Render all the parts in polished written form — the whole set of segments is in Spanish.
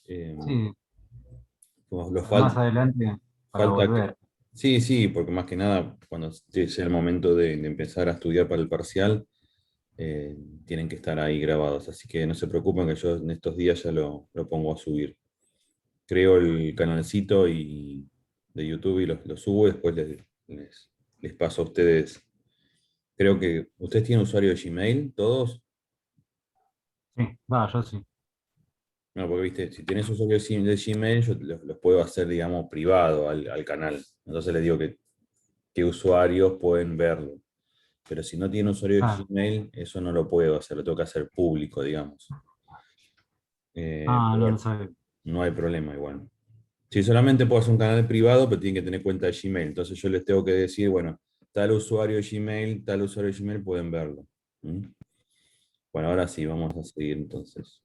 Sí, Como lo más falta, adelante para falta que... volver. Sí, sí, porque más que nada, cuando sea el momento de empezar a estudiar para el parcial, eh, tienen que estar ahí grabados. Así que no se preocupen que yo en estos días ya lo pongo a subir. Creo el canalcito de YouTube y lo subo y después les paso a ustedes. Creo que ustedes tienen usuario de Gmail, todos. Sí, va, yo sí. No, porque viste, si tienes usuario de Gmail, yo los puedo hacer, digamos, privado al canal. Entonces les digo que usuarios pueden verlo. Pero si no tienen usuario de Ah, Gmail, eso no lo puedo hacer, lo tengo que hacer público, digamos. ah, Pero no lo bueno, sabía. no hay problema igual. Si solamente puedo hacer un canal privado, pero tienen que tener cuenta de Gmail. Entonces yo les tengo que decir, bueno, tal usuario de Gmail, tal usuario de Gmail pueden verlo. ¿Mm? Bueno, ahora sí, vamos a seguir entonces.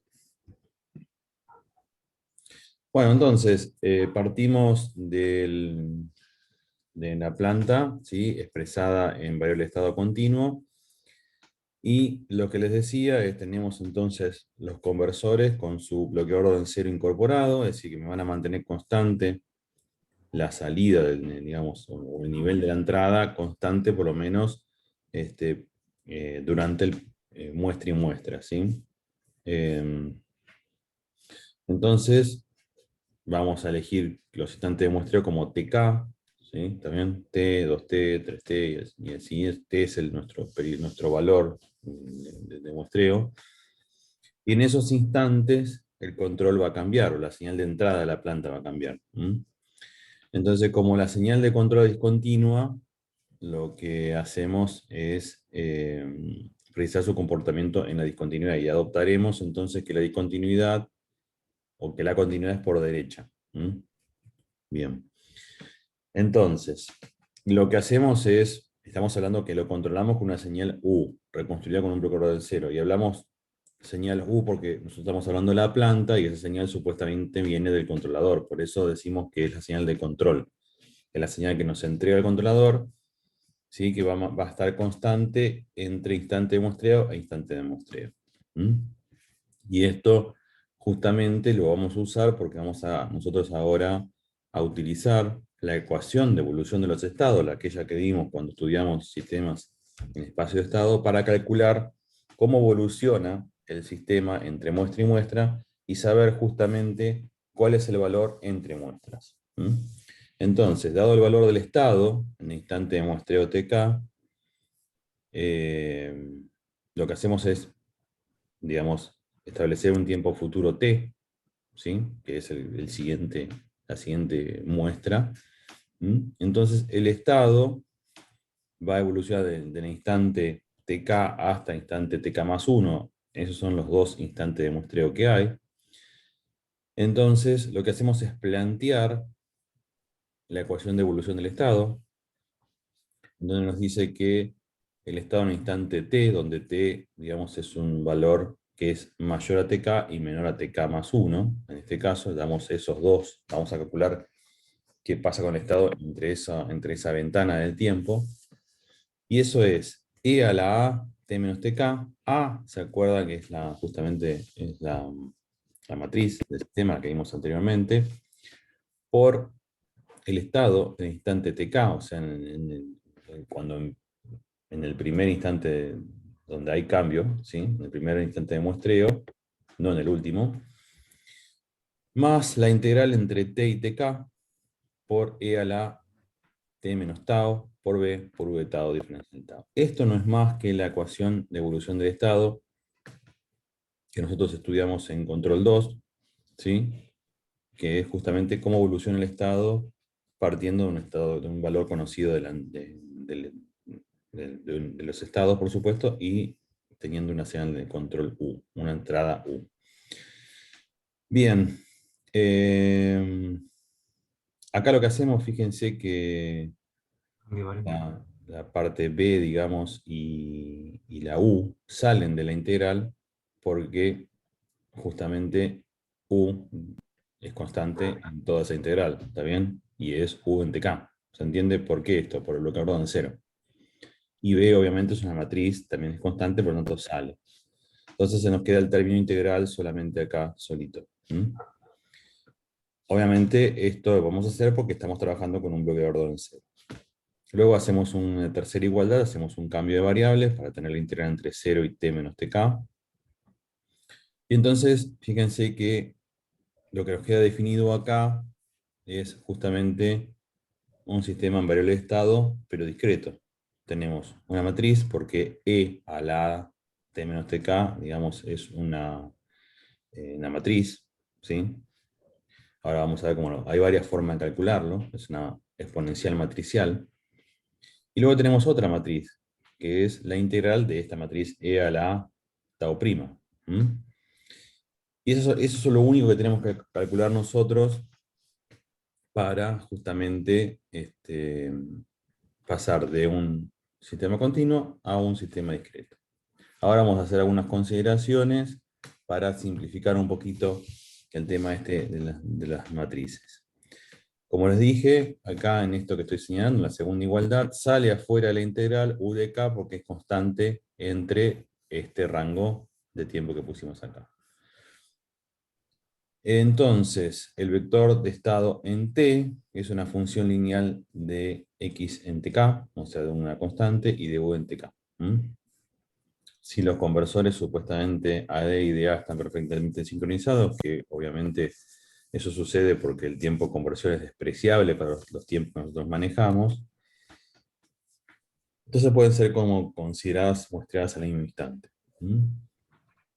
Bueno, entonces, partimos de la planta, ¿sí? Expresada en variable estado continuo. Y lo que les decía es, tenemos entonces los conversores con su bloqueador de orden cero incorporado, es decir, que me van a mantener constante la salida, digamos, o el nivel de la entrada constante, por lo menos este, durante el muestra y muestra, ¿sí? Eh, entonces, vamos a elegir los instantes de muestreo como TK, ¿sí? También T, 2T, 3T, y así es. T es nuestro valor de muestreo. Y en esos instantes el control va a cambiar, o la señal de entrada de la planta va a cambiar. Entonces, como la señal de control es continua, lo que hacemos es precisar su comportamiento en la discontinuidad y adoptaremos entonces que la discontinuidad o que la continuidad es por derecha. Bien. Entonces, lo que hacemos es, estamos hablando que lo controlamos con una señal U, reconstruida con un bloqueador del cero, y hablamos señal U porque nosotros estamos hablando de la planta y esa señal supuestamente viene del controlador, por eso decimos que es la señal de control, que es la señal que nos entrega el controlador, ¿sí? Que va a estar constante entre instante de muestreo e instante de muestreo. ¿Mm? Y esto justamente lo vamos a usar porque vamos a nosotros ahora a utilizar la ecuación de evolución de los estados, la aquella que dimos cuando estudiamos sistemas en espacio de estado, para calcular cómo evoluciona el sistema entre muestra y muestra y saber justamente cuál es el valor entre muestras. ¿Mm? Entonces, dado el valor del estado, en el instante de muestreo TK, eh, lo que hacemos es, digamos, establecer un tiempo futuro t, ¿sí? Que es la siguiente muestra. Entonces, el estado va a evolucionar del instante tk hasta instante tk más 1. Esos son los dos instantes de muestreo que hay. Entonces, lo que hacemos es plantear la ecuación de evolución del estado, donde nos dice que el estado en un instante t, donde t, digamos, es un valor que es mayor a tk y menor a tk más 1. En este caso, damos esos dos, vamos a calcular qué pasa con el estado entre esa ventana del tiempo. Y eso es e a la a, t menos tk. A, se acuerda que es justamente es la matriz del sistema que vimos anteriormente, por el estado en el instante tk, o sea, cuando en el primer instante donde hay cambio, ¿sí? En el primer instante de muestreo, no en el último, más la integral entre t y tk por e a la t menos tau por b por v tau diferencial tau. Esto no es más que la ecuación de evolución del estado que nosotros estudiamos en control 2, ¿sí? Que es justamente cómo evoluciona el estado partiendo de un, estado, de un valor conocido de los estados, por supuesto, y teniendo una señal de control U, una entrada U. Bien, eh, acá lo que hacemos, fíjense que Ambivalente. la parte B, digamos, y la U salen de la integral porque justamente U es constante en toda esa integral, ¿está bien? Y es U en TK. ¿Se entiende por qué esto? Por el bloqueador en cero. Y B obviamente es una matriz, también es constante, por lo tanto sale. Entonces se nos queda el término integral solamente acá, solito. Obviamente esto lo vamos a hacer porque estamos trabajando con un bloque de orden 0. Luego hacemos una tercera igualdad, hacemos un cambio de variables para tener la integral entre 0 y t menos tk. Y entonces, fíjense que lo que nos queda definido acá es justamente un sistema en variable de estado, pero discreto. Tenemos una matriz porque e a la t menos tk, digamos, es una matriz, ¿sí? Ahora vamos a ver cómo hay varias formas de calcularlo, es una exponencial matricial. Y luego tenemos otra matriz, que es la integral de esta matriz e a la tau prima. Y eso es lo único que tenemos que calcular nosotros para justamente pasar de un sistema continuo a un sistema discreto. Ahora vamos a hacer algunas consideraciones para simplificar un poquito el tema de las matrices. Como les dije, acá en esto que estoy señalando, la segunda igualdad, sale afuera la integral u de k porque es constante entre este rango de tiempo que pusimos acá. Entonces, el vector de estado en t es una función lineal de x en tk, o sea, de una constante, y de u en tk. Si los conversores supuestamente AD y DA están perfectamente sincronizados, que obviamente eso sucede porque el tiempo de conversión es despreciable para los tiempos que nosotros manejamos, entonces pueden ser como consideradas muestreadas al mismo instante.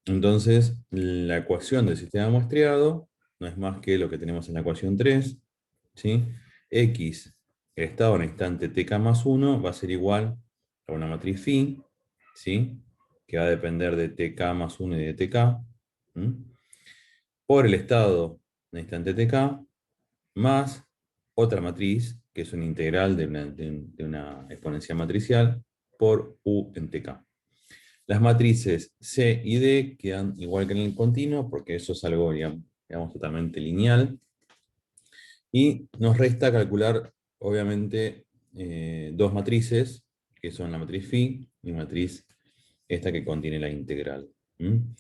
Entonces, la ecuación del sistema muestreado no es más que lo que tenemos en la ecuación 3, ¿sí? X, el estado en el instante tk más 1, va a ser igual a una matriz phi, ¿sí? Que va a depender de tk más 1 y de tk, por el estado en el instante tk, más otra matriz, que es una integral de una exponencial matricial, por u en tk. Las matrices C y D quedan igual que en el continuo, porque eso es algo, digamos, totalmente lineal. Y nos resta calcular, obviamente, dos matrices, que son la matriz phi y la matriz esta que contiene la integral. En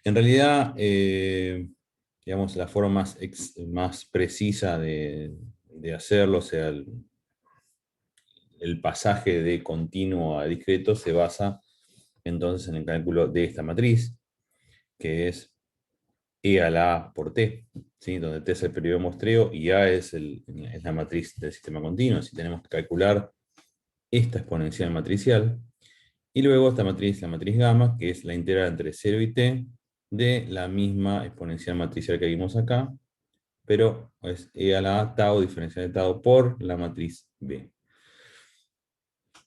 realidad, digamos, la forma más precisa de hacerlo, o sea, el pasaje de continuo a discreto se basa entonces en el cálculo de esta matriz, que es E a la A por T, ¿sí? Donde T es el periodo de muestreo y A es la matriz del sistema continuo. Así tenemos que calcular esta exponencial matricial. Y luego esta matriz, la matriz gamma, que es la integral entre 0 y t de la misma exponencial matricial que vimos acá, pero es e a la a tau diferencial de tau por la matriz B.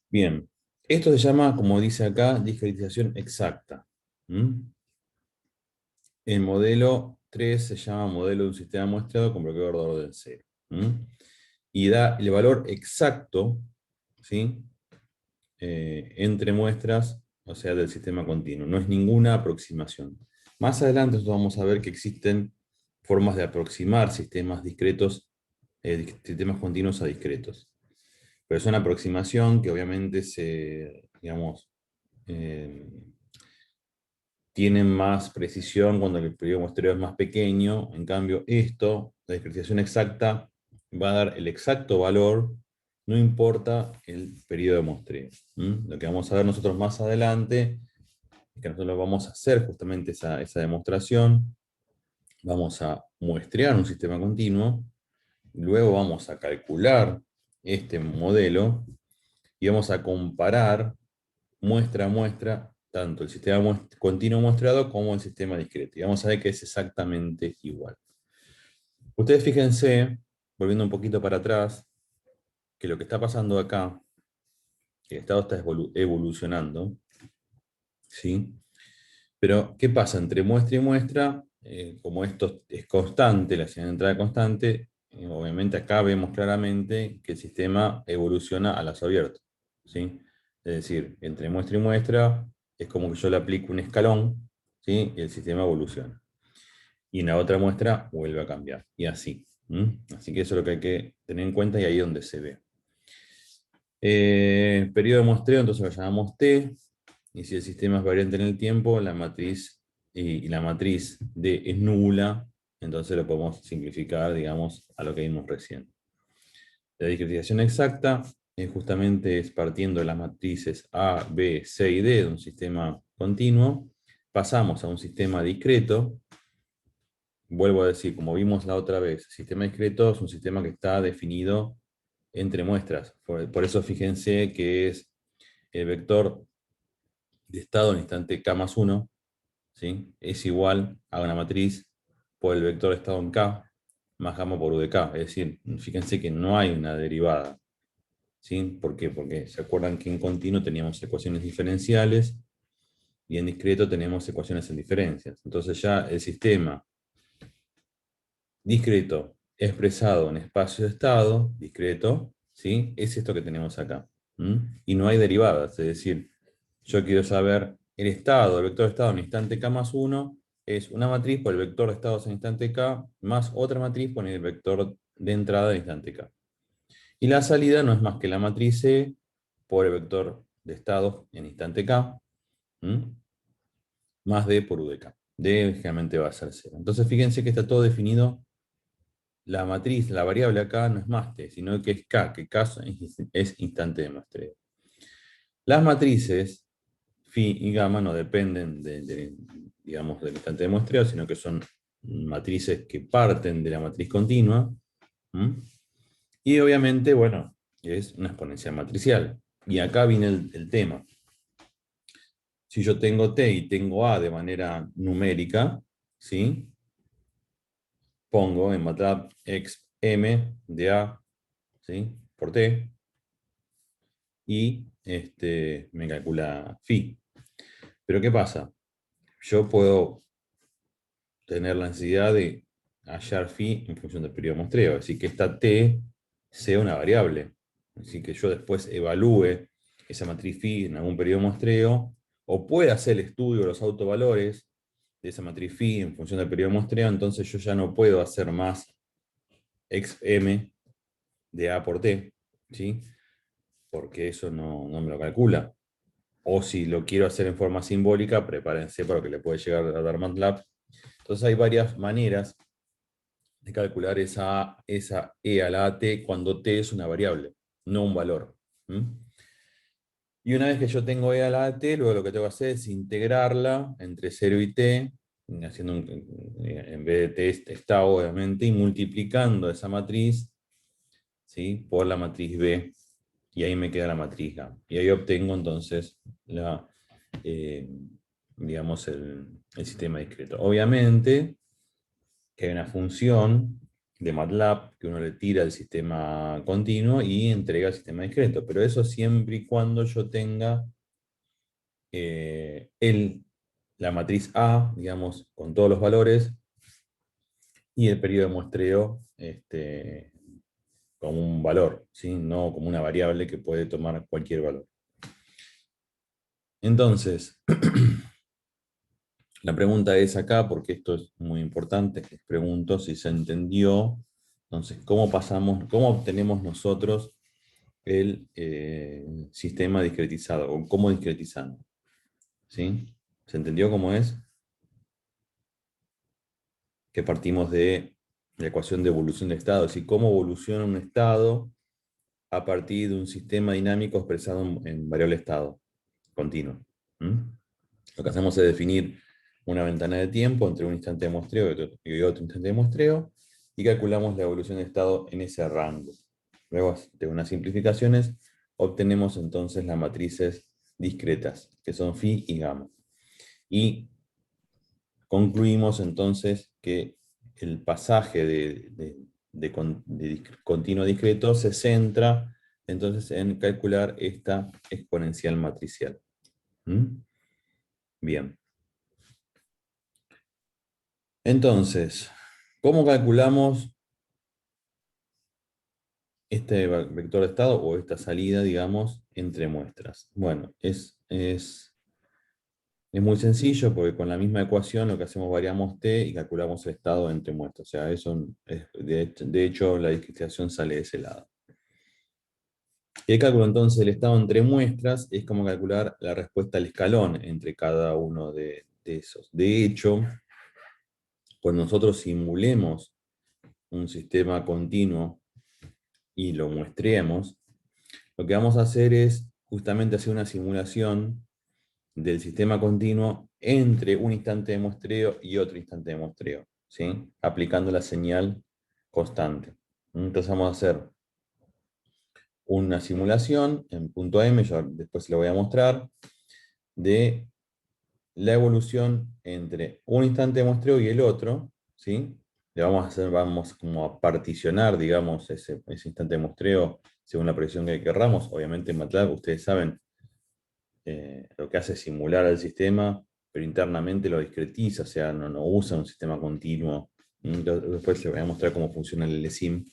Bien, esto se llama, como dice acá, discretización exacta. El modelo 3 se llama modelo de un sistema muestrado con bloqueo de orden 0. Y da el valor exacto, ¿sí? Entre muestras, o sea, del sistema continuo. No es ninguna aproximación. Más adelante vamos a ver que existen formas de aproximar sistemas discretos, sistemas continuos a discretos. Pero es una aproximación que obviamente digamos, tienen más precisión cuando el periodo muestreo es más pequeño. En cambio, la discretización exacta, va a dar el exacto valor, no importa el periodo de muestreo. Lo que vamos a ver nosotros más adelante es que nosotros vamos a hacer justamente esa demostración. Vamos a muestrear un sistema continuo, luego vamos a calcular este modelo y vamos a comparar muestra a muestra tanto el sistema continuo muestrado como el sistema discreto. Y vamos a ver que es exactamente igual. Ustedes fíjense, volviendo un poquito para atrás, que lo que está pasando acá, que el estado está evolucionando, ¿sí? Pero, ¿qué pasa? Entre muestra y muestra, como esto es constante, la señal de entrada constante, obviamente acá vemos claramente que el sistema evoluciona a lazo abierto, ¿sí? Es decir, entre muestra y muestra es como que yo le aplico un escalón, ¿sí? Y el sistema evoluciona. Y en la otra muestra vuelve a cambiar, y así. Así que eso es lo que hay que tener en cuenta y ahí es donde se ve. Periodo de muestreo, entonces lo llamamos T, y si el sistema es variante en el tiempo, la matriz y la matriz D es nula, entonces lo podemos simplificar, digamos, a lo que vimos recién. La discretización exacta es justamente partiendo de las matrices A, B, C y D de un sistema continuo, pasamos a un sistema discreto. Vuelvo a decir, como vimos la otra vez, el sistema discreto es un sistema que está definido entre muestras. Por eso fíjense que es el vector de estado en instante k más 1, ¿sí? Es igual a una matriz por el vector de estado en k más gamma por u de k. Es decir, fíjense que no hay una derivada. ¿Sí? ¿Por qué? Porque se acuerdan que en continuo teníamos ecuaciones diferenciales y en discreto tenemos ecuaciones en diferencias. Entonces ya el sistema discreto expresado en espacio de estado, discreto, ¿sí? Es esto que tenemos acá. Y no hay derivadas, es decir, yo quiero saber el estado, el vector de estado en instante k más 1 es una matriz por el vector de estados en instante k más otra matriz por el vector de entrada en instante k. Y la salida no es más que la matriz C por el vector de estados en instante k, más D por U de k. D generalmente va a ser 0. Entonces fíjense que está todo definido. La matriz, la variable acá no es más T, sino que es K, que K es instante de muestreo. Las matrices phi y gamma no dependen digamos, del instante de muestreo, sino que son matrices que parten de la matriz continua. Y obviamente, bueno, es una exponencial matricial. Y acá viene el tema. Si yo tengo T y tengo A de manera numérica, ¿sí? Pongo en MATLAB xm de A, ¿sí? Por T, y me calcula phi. Pero ¿qué pasa? Yo puedo tener la necesidad de hallar phi en función del periodo de muestreo, es decir, que esta T sea una variable. Es decir, que yo después evalúe esa matriz phi en algún periodo de muestreo, o pueda hacer el estudio de los autovalores de esa matriz phi en función del periodo de muestreo, entonces yo ya no puedo hacer más xm de A por T, ¿sí? Porque eso no me lo calcula. O si lo quiero hacer en forma simbólica, prepárense para lo que le puede llegar a dar MATLAB. Entonces hay varias maneras de calcular esa e a la t cuando t es una variable, no un valor. Y una vez que yo tengo e a la t, luego lo que tengo que hacer es integrarla entre 0 y t, haciendo en vez de t está obviamente, y multiplicando esa matriz, ¿sí? Por la matriz B, y ahí me queda la matriz gamma. Y ahí obtengo entonces eh, digamos el sistema discreto. Obviamente que hay una función de MATLAB que uno le tira al sistema continuo y entrega el sistema discreto, pero eso siempre y cuando yo tenga la matriz A, digamos, con todos los valores, y el periodo de muestreo como un valor, ¿sí? No como una variable que puede tomar cualquier valor. Entonces, la pregunta es acá, porque esto es muy importante, les pregunto si se entendió. Entonces, cómo obtenemos nosotros el sistema discretizado, o cómo discretizamos? ¿Sí? ¿Se entendió cómo es? Que partimos de la ecuación de evolución de estado, es decir, cómo evoluciona un estado a partir de un sistema dinámico expresado en variable estado continuo. Lo que hacemos es definir una ventana de tiempo entre un instante de muestreo y otro instante de muestreo, y calculamos la evolución de estado en ese rango. Luego de unas simplificaciones obtenemos entonces las matrices discretas, que son phi y gamma. Y concluimos entonces que el pasaje de continuo a discreto se centra entonces en calcular esta exponencial matricial. Bien. Entonces, ¿cómo calculamos este vector de estado o esta salida, digamos, entre muestras? Bueno, es muy sencillo porque con la misma ecuación lo que hacemos variamos t y calculamos el estado entre muestras. O sea, eso de hecho la discriminación sale de ese lado. Y el cálculo entonces del estado entre muestras es como calcular la respuesta al escalón entre cada uno de esos. De hecho, cuando nosotros simulemos un sistema continuo y lo muestreemos, lo que vamos a hacer es justamente hacer una simulación del sistema continuo entre un instante de muestreo y otro instante de muestreo, ¿sí? Aplicando la señal constante. Entonces vamos a hacer una simulación en punto M, yo después se lo voy a mostrar, de la evolución entre un instante de muestreo y el otro, ¿sí? Le vamos como a particionar, digamos, ese instante de muestreo según la proyección que querramos. Obviamente en MATLAB, ustedes saben, lo que hace es simular al sistema, pero internamente lo discretiza, o sea, no usa un sistema continuo. Después les voy a mostrar cómo funciona el LSIM.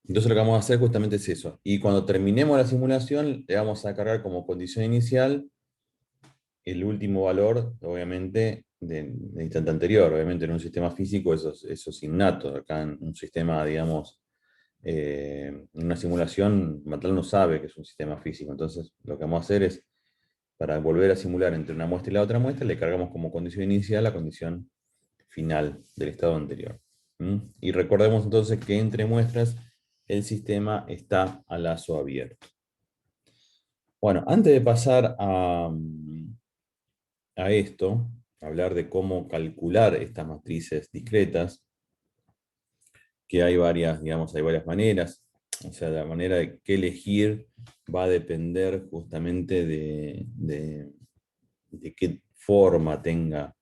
Entonces lo que vamos a hacer justamente es eso. Y cuando terminemos la simulación, le vamos a cargar como condición inicial el último valor, obviamente, del instante anterior. Obviamente en un sistema físico eso es innato. Acá en un sistema, digamos, en una simulación, MATLAB no sabe que es un sistema físico. Entonces lo que vamos a hacer es, para volver a simular entre una muestra y la otra muestra, le cargamos como condición inicial la condición final del estado anterior. Y recordemos entonces que entre muestras el sistema está a lazo abierto. Bueno, antes de pasar a esto, hablar de cómo calcular estas matrices discretas, que hay varias, digamos, hay varias maneras. O sea, la manera de qué elegir va a depender justamente de qué forma tenga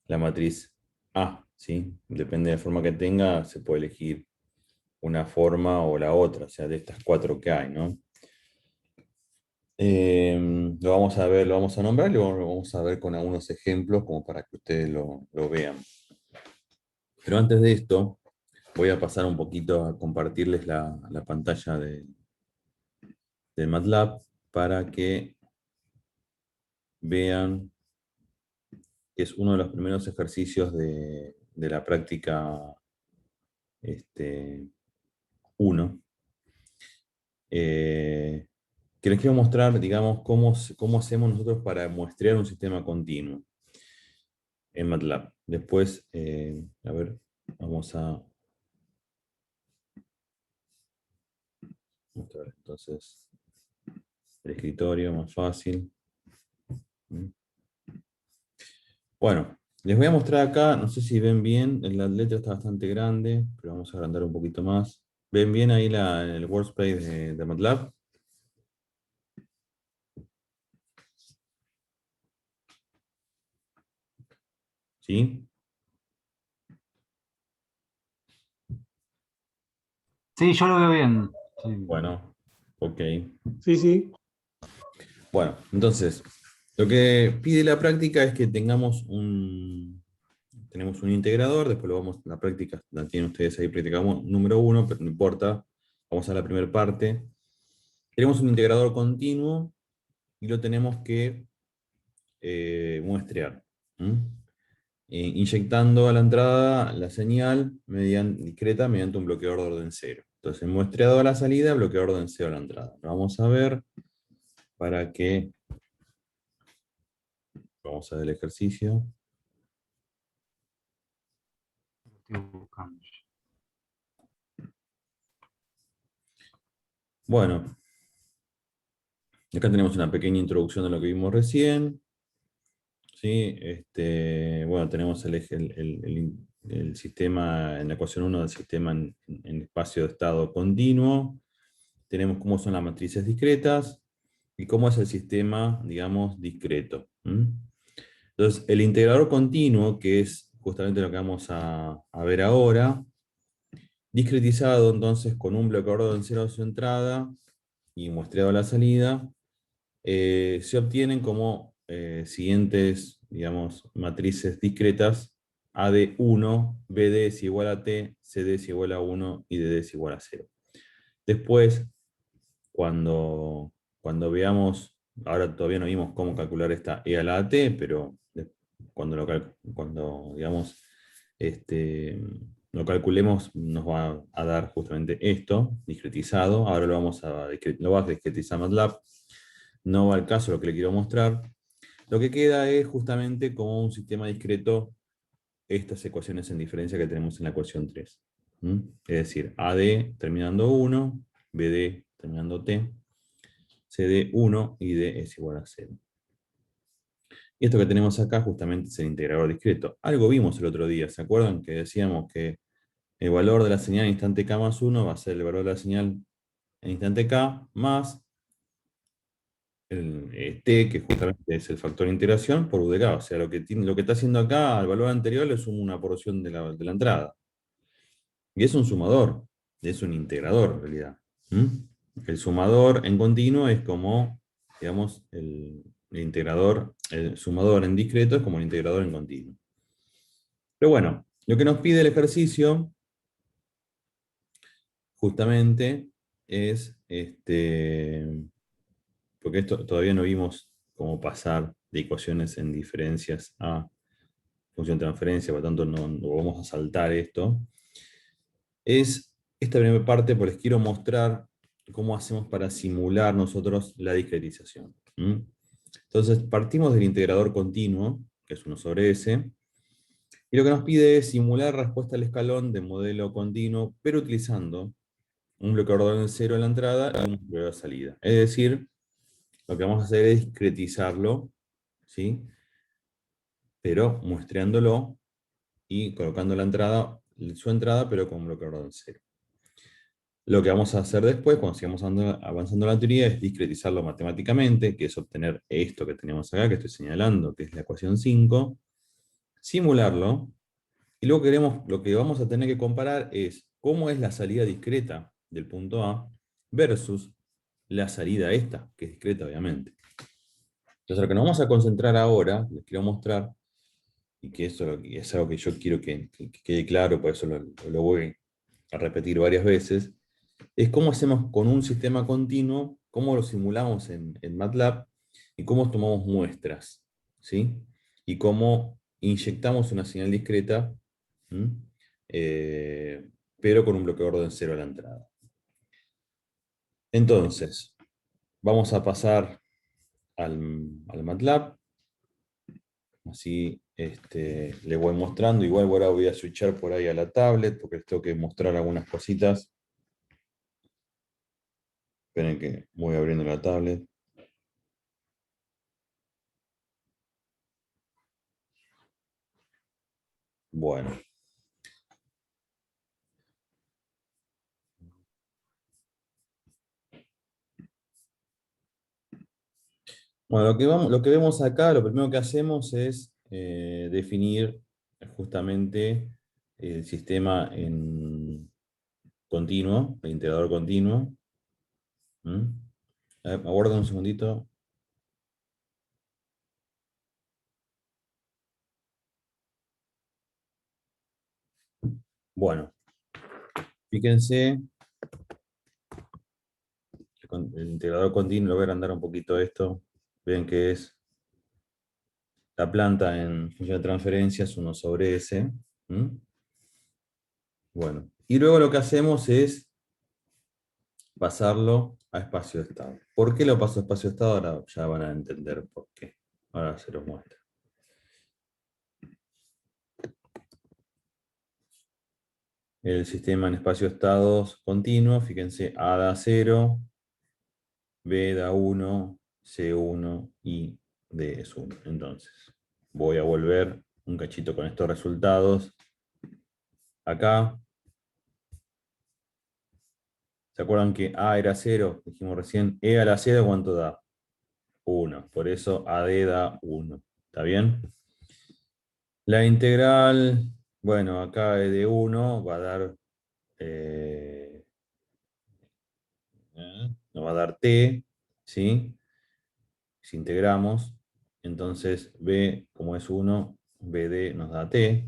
la matriz A, ¿sí? Depende de la forma que tenga, se puede elegir una forma o la otra, o sea, de estas cuatro que hay, ¿no? Lo vamos a ver, lo vamos a nombrar y lo vamos a ver con algunos ejemplos como para que ustedes lo vean. Pero antes de esto, voy a pasar un poquito a compartirles la pantalla de MATLAB para que vean que es uno de los primeros ejercicios de la práctica 1. Que les quiero mostrar, digamos, cómo hacemos nosotros para muestrear un sistema continuo en MATLAB. Después, a ver, vamos a mostrar entonces el escritorio más fácil. Bueno, les voy a mostrar acá, no sé si ven bien, la letra está bastante grande, pero vamos a agrandar un poquito más. ¿Ven bien ahí el workspace de MATLAB? ¿Sí? Sí, yo lo veo bien. Sí. Bueno, ok. Sí, sí. Bueno, entonces, lo que pide la práctica es que tenemos un integrador, después la práctica, la tienen ustedes ahí, practicamos número 1, pero no importa, vamos a la primera parte. Tenemos un integrador continuo y lo tenemos que muestrear. Inyectando a la entrada la señal discreta mediante un bloqueador de orden 0. Entonces, muestreado a la salida, bloqueador de orden 0 a la entrada. Lo vamos a ver para que... Vamos a ver el ejercicio. Estoy buscando. Bueno, acá tenemos una pequeña introducción de lo que vimos recién. ¿Sí? Bueno, tenemos el sistema, en la ecuación 1 del sistema en espacio de estado continuo. Tenemos cómo son las matrices discretas y cómo es el sistema, digamos, discreto. Entonces, el integrador continuo, que es justamente lo que vamos a ver ahora, discretizado entonces con un bloqueador de orden 0 a su entrada y muestreado a la salida, se obtienen como siguientes, digamos, matrices discretas: AD1, BD es igual a T, CD es igual a 1 y DD es igual a 0. Después, cuando veamos, ahora todavía no vimos cómo calcular esta E a la AT, pero cuando digamos, lo calculemos nos va a dar justamente esto, discretizado. Ahora lo va a discretizar MATLAB. No va al caso lo que le quiero mostrar. lo que queda es justamente como un sistema discreto estas ecuaciones en diferencia que tenemos en la ecuación 3. ¿Mm? Es decir, AD terminando 1, BD terminando T, CD 1 y D es igual a 0. Y esto que tenemos acá justamente es el integrador discreto. Algo vimos el otro día, ¿se acuerdan? Que decíamos que el valor de la señal en instante k más 1 va a ser el valor de la señal en instante k más el t, que justamente es el factor de integración, por u de k. O sea, lo que está haciendo acá al valor anterior le suma una porción de la entrada. Y es un sumador, es un integrador en realidad. ¿Mm? El sumador en continuo es como, digamos, el integrador, el sumador en discreto es como el integrador en continuo. Pero bueno, lo que nos pide el ejercicio justamente es, porque esto todavía no vimos cómo pasar de ecuaciones en diferencias a función de transferencia, por lo tanto no vamos a saltar esto. Es esta primera parte, porque les quiero mostrar cómo hacemos para simular nosotros la discretización. ¿Mm? Entonces partimos del integrador continuo, que es 1 sobre s, y lo que nos pide es simular respuesta al escalón de modelo continuo, pero utilizando un bloqueador de 0 en la entrada y un bloqueador de salida. Es decir, lo que vamos a hacer es discretizarlo, ¿sí? Pero muestreándolo y colocando la entrada, su entrada, pero con un bloqueador de 0. Lo que vamos a hacer después, cuando sigamos avanzando en la teoría, es discretizarlo matemáticamente, que es obtener esto que tenemos acá, que estoy señalando, que es la ecuación 5, simularlo, y luego lo que vamos a tener que comparar es cómo es la salida discreta del punto A versus la salida esta, que es discreta obviamente. Entonces lo que nos vamos a concentrar ahora, les quiero mostrar, y que eso es algo que yo quiero que quede claro, por eso lo voy a repetir varias veces, es cómo hacemos con un sistema continuo, cómo lo simulamos en MATLAB y cómo tomamos muestras, ¿sí? Y cómo inyectamos una señal discreta, eh, pero con un bloqueador de 0 a la entrada. Entonces, vamos a pasar al MATLAB, así les voy mostrando. Igual ahora voy a switchar por ahí a la tablet, porque les tengo que mostrar algunas cositas. Esperen que voy abriendo la tablet. Bueno. Bueno, lo que vemos acá, lo primero que hacemos es definir justamente el sistema en continuo, el integrador continuo. ¿Mm? A ver, aguarden un segundito. Bueno, fíjense, el integrador continuo, lo voy a agrandar un poquito esto. Ven que es la planta en función de transferencia, es 1 sobre s. ¿Mm? Bueno, y luego lo que hacemos es pasarlo a espacio de estado. ¿Por qué lo paso a espacio de estado? Ahora ya van a entender por qué. Ahora se los muestro. El sistema en espacio de estados continuo, fíjense, A da 0, B da 1, C1 y D es 1. Entonces, voy a volver un cachito con estos resultados. Acá, ¿se acuerdan que A era 0? Dijimos recién, E a la 0, ¿cuánto da? 1. Por eso AD da 1. ¿Está bien? La integral, bueno, acá de 1 va a dar, nos va a dar t, ¿sí? Si integramos, entonces b, como es 1, bd nos da t,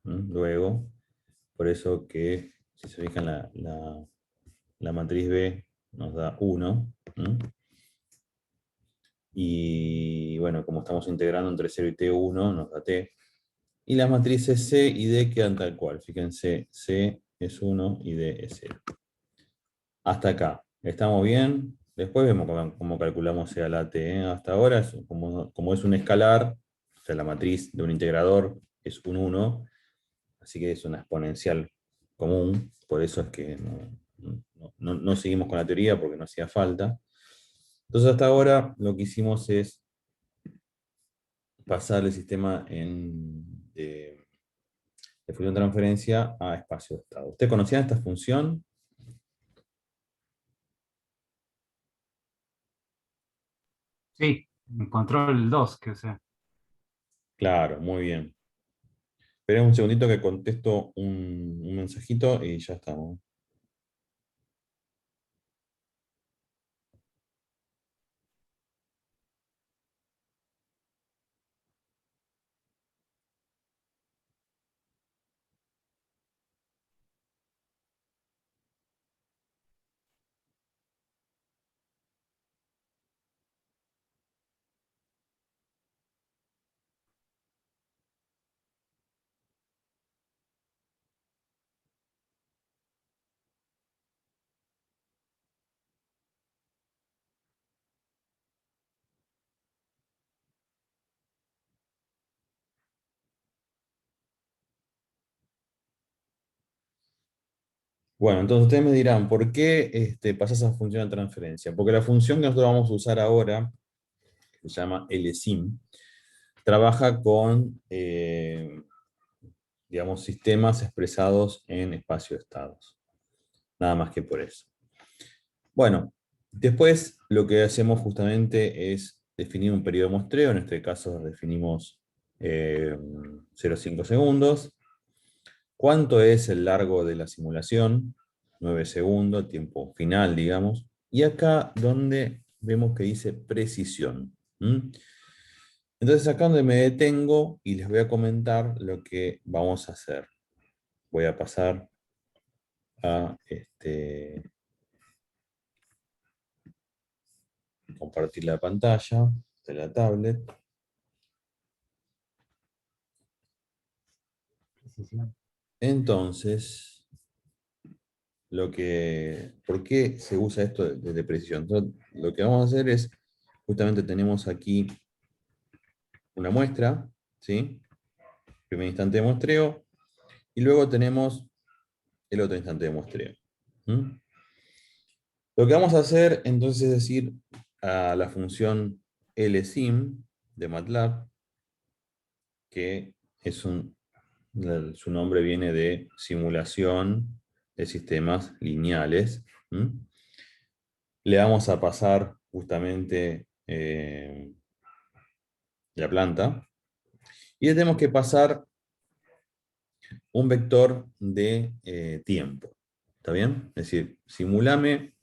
luego, por eso que, si se fijan, la matriz b nos da 1, y bueno, como estamos integrando entre 0 y t1, nos da t. Y las matrices C y D quedan tal cual. Fíjense, C es 1 y D es 0. Hasta acá. ¿Estamos bien? Después vemos cómo calculamos E a la t, ¿eh? Hasta ahora, como es un escalar, o sea, la matriz de un integrador es un 1, así que es una exponencial común, por eso es que no seguimos con la teoría porque no hacía falta. Entonces hasta ahora lo que hicimos es pasar el sistema de función de transferencia a espacio de estado. ¿Usted conocía esta función? Sí, en control 2 que sea. Claro, muy bien. Esperen un segundito que contesto un mensajito y ya estamos. Bueno, entonces ustedes me dirán, ¿por qué pasa esa función de transferencia? Porque la función que nosotros vamos a usar ahora, que se llama LSIM, trabaja con, digamos, sistemas expresados en espacio-estados. Nada más que por eso. Bueno, después lo que hacemos justamente es definir un periodo de muestreo, en este caso definimos 0,5 segundos. ¿Cuánto es el largo de la simulación? 9 segundos, tiempo final, digamos. Y acá donde vemos que dice precisión. ¿Mm? Entonces acá donde me detengo y les voy a comentar lo que vamos a hacer. Voy a pasar a compartir la pantalla de la tablet. Precisión. Entonces, ¿por qué se usa esto de precisión? Entonces, lo que vamos a hacer es, justamente tenemos aquí una muestra, ¿sí? Primer instante de muestreo, y luego tenemos el otro instante de muestreo. ¿Mm? Lo que vamos a hacer entonces es decir a la función LSIM de MATLAB, que su nombre viene de simulación de sistemas lineales. ¿Mm? Le vamos a pasar justamente la planta, y le tenemos que pasar un vector de tiempo. ¿Está bien? Es decir, simulame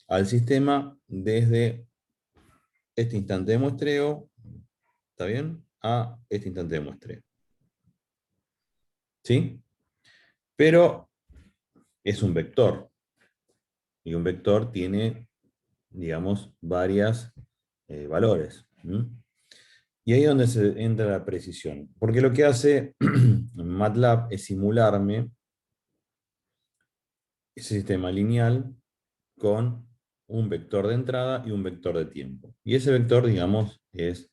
al sistema desde este instante de muestreo, ¿está bien? A este instante de muestreo. ¿Sí? Pero es un vector, y un vector tiene, digamos, varios valores. ¿Mm? Y ahí es donde se entra la precisión. Porque lo que hace MATLAB es simularme ese sistema lineal con un vector de entrada y un vector de tiempo. Y ese vector, digamos, es,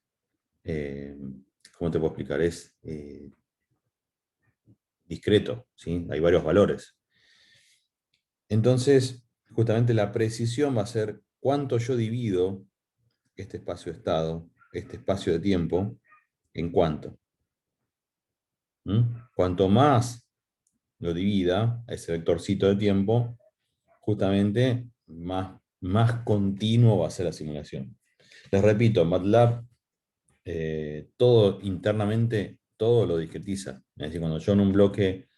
¿cómo te puedo explicar? Es discreto, ¿sí? Hay varios valores. Entonces, justamente la precisión va a ser cuánto yo divido este espacio-estado, este espacio de tiempo, en cuánto. ¿Mm? Cuanto más lo divida a ese vectorcito de tiempo, justamente más continuo va a ser la simulación. Les repito, MATLAB, todo internamente, todo lo discretiza. Es decir, cuando yo en un bloque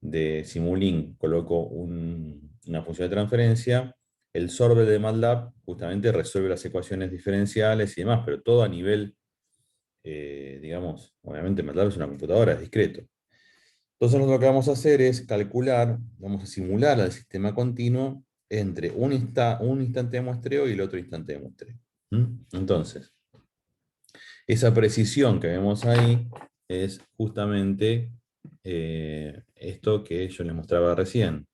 de Simulink coloco una función de transferencia, el solver de MATLAB justamente resuelve las ecuaciones diferenciales y demás, pero todo a nivel, digamos, obviamente MATLAB es una computadora, es discreto. Entonces lo que vamos a hacer es calcular, vamos a simular al sistema continuo entre un instante de muestreo y el otro instante de muestreo. ¿Mm? Entonces, esa precisión que vemos ahí es justamente esto que yo les mostraba recién.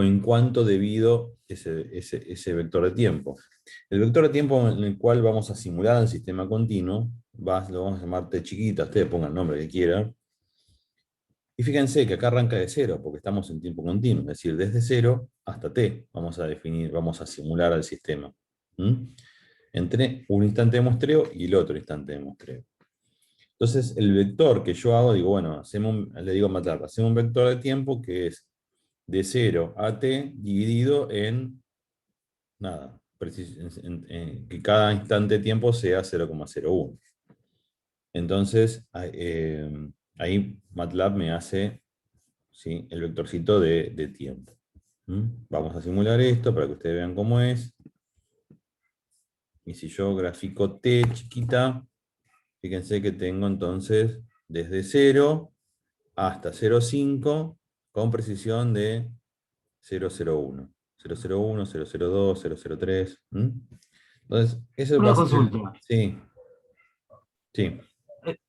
en cuánto divido ese vector de tiempo. El vector de tiempo en el cual vamos a simular el sistema continuo, lo vamos a llamar t chiquita, ustedes pongan el nombre que quieran. Y fíjense que acá arranca de cero, porque estamos en tiempo continuo, es decir, desde 0 hasta t vamos a definir, vamos a simular al sistema. Entre un instante de muestreo y el otro instante de muestreo. Entonces, el vector que yo hago, digo, bueno, le digo a MATLAB, hacemos un vector de tiempo que es de 0 a t dividido en, nada, que cada instante de tiempo sea 0,01. Entonces, ahí MATLAB me hace, ¿sí?, el vectorcito de tiempo. Vamos a simular esto para que ustedes vean cómo es. Y si yo grafico t chiquita, fíjense que tengo entonces desde 0 hasta 0,5 con precisión de 0,01. 0,01, 0,02, 0,03. Entonces, eso va Una a ser el... consulta. Sí, sí.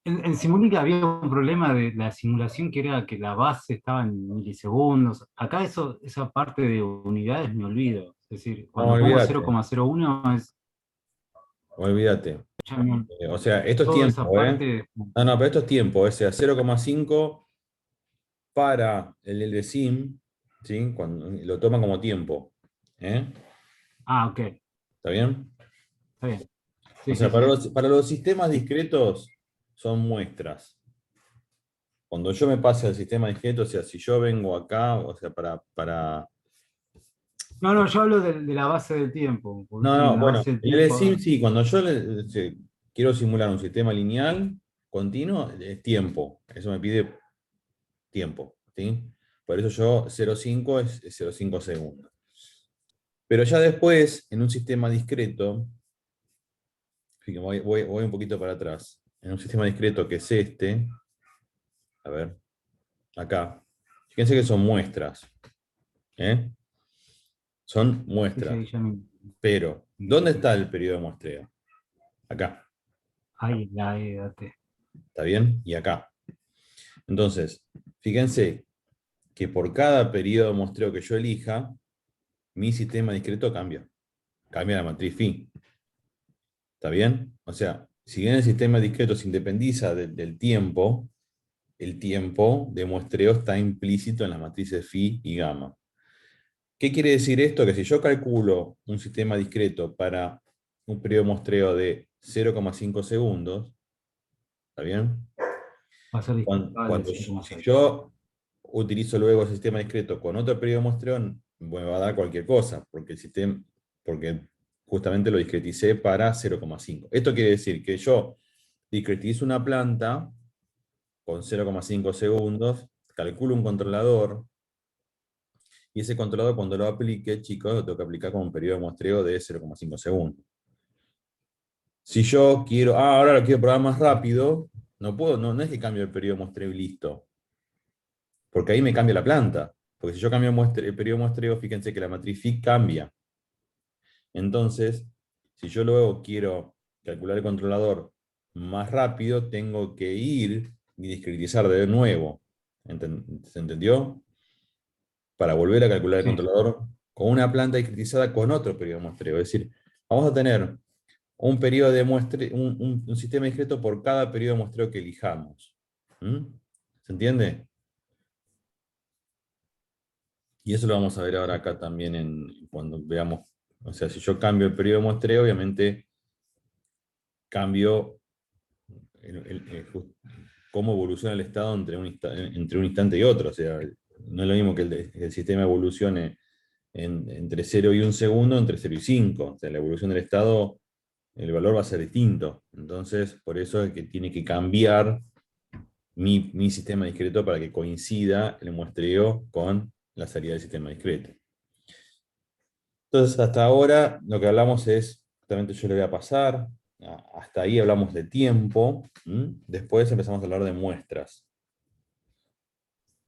En Simulink había un problema de la simulación que era que la base estaba en milisegundos. Acá esa parte de unidades me olvido. Es decir, No, cuando pongo olvídate, 0,01 es, olvídate. ya me- O sea, esto es toda esa tiempo, ¿eh? parte. No, no, pero esto es tiempo. O sea, 0,5 para el LSIM, ¿sí? Cuando lo toma como tiempo. ¿Eh? Ah, ok, ¿Está bien? está bien. O Sí, sea, sí, sí. para los sistemas discretos son muestras. Cuando yo me pase al sistema discreto, o sea, si yo vengo acá, o sea, No, no, yo hablo de la base del tiempo. Porque No, no, en la bueno, base del el tiempo. LSIM sí, cuando yo quiero simular un sistema lineal continuo, es tiempo. Eso me pide tiempo, ¿sí? Por eso yo 0,5 es 0,5 segundos. Pero ya después, en un sistema discreto, fíjense, voy un poquito para atrás. En un sistema discreto que es este, a ver, acá. Fíjense que son muestras, ¿eh? Son Sí, sí, muestras. ya Pero, ¿dónde está el periodo de muestreo? Acá, ahí, ahí, date. ¿está bien? Y acá. Entonces, fíjense que por cada periodo de muestreo que yo elija, mi sistema discreto cambia. Cambia la matriz phi. ¿Está bien? O sea, si bien el sistema discreto se independiza del tiempo, el tiempo de muestreo está implícito en las matrices phi y gamma. ¿Qué quiere decir esto? Que si yo calculo un sistema discreto para un periodo de muestreo de 0,5 segundos, ¿está bien? Va a ser distinto al de Si 5,6. yo utilizo luego el sistema discreto con otro periodo de muestreo, me va a dar cualquier cosa, porque justamente lo discreticé para 0,5. Esto quiere decir que yo discretizo una planta con 0,5 segundos, calculo un controlador, y ese controlador cuando lo aplique, chicos, lo tengo que aplicar con un periodo de muestreo de 0,5 segundos. Si yo quiero, ahora lo quiero probar más rápido, no puedo, no es que cambio el periodo de muestreo y listo. Porque ahí me cambia la planta. Porque si yo cambio el periodo de muestreo, fíjense que la matriz phi cambia. Entonces, si yo luego quiero calcular el controlador más rápido, tengo que ir y discretizar de nuevo. ¿Se entendió? Para volver a calcular el Sí, controlador con una planta discretizada con otro periodo de muestreo. Es decir, vamos a tener un periodo de muestreo, un sistema discreto por cada periodo de muestreo que elijamos. ¿Se entiende? Y eso lo vamos a ver ahora acá también cuando veamos, o sea, si yo cambio el periodo de muestreo, obviamente cambio cómo evoluciona el estado entre un instante y otro. O sea, no es lo mismo que el sistema evolucione entre 0 y 1 segundo, entre 0 y 5. O sea, la evolución del estado, el valor va a ser distinto. Entonces, por eso es que tiene que cambiar mi sistema discreto para que coincida el muestreo con la salida del sistema discreto. Entonces, hasta ahora lo que hablamos es, justamente yo le voy a pasar, hasta ahí hablamos de tiempo, después empezamos a hablar de muestras.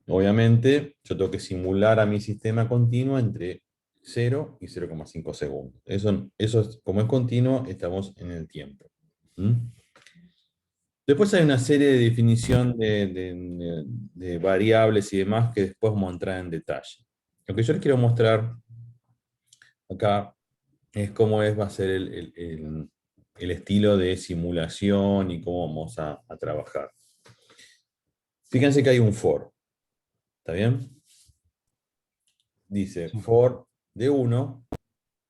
Obviamente, yo tengo que simular a mi sistema continuo entre 0 y 0,5 segundos. Como es continuo, estamos en el tiempo. Después hay una serie de definición de variables y demás que después vamos a entrar en detalle. Lo que yo les quiero mostrar acá es cómo va a ser el estilo de simulación y cómo vamos a trabajar. Fíjense que hay un for, ¿está bien? Dice Sí. for de 1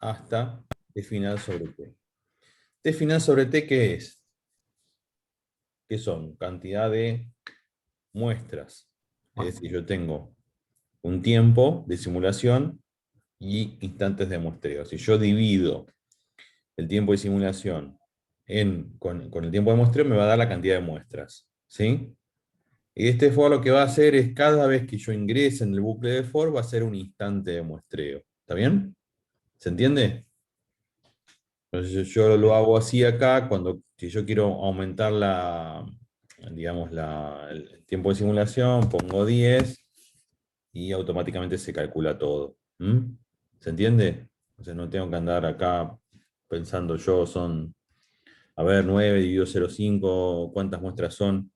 hasta t final sobre t. T final sobre t, ¿qué es? ¿Qué son? Cantidad de muestras. Es Bueno, decir, yo tengo un tiempo de simulación y instantes de muestreo. Si yo divido el tiempo de simulación con el tiempo de muestreo, me va a dar la cantidad de muestras. ¿Sí? Y este for lo que va a hacer es cada vez que yo ingrese en el bucle de for, va a ser un instante de muestreo. ¿Está bien? ¿Se entiende? Entonces yo lo sí. hago así acá, si yo quiero aumentar digamos, el tiempo de simulación, pongo 10 y automáticamente se calcula todo. ¿Mm? ¿Se entiende? Entonces no tengo que andar acá pensando yo, a ver, 9 dividido 0,5, ¿cuántas muestras son?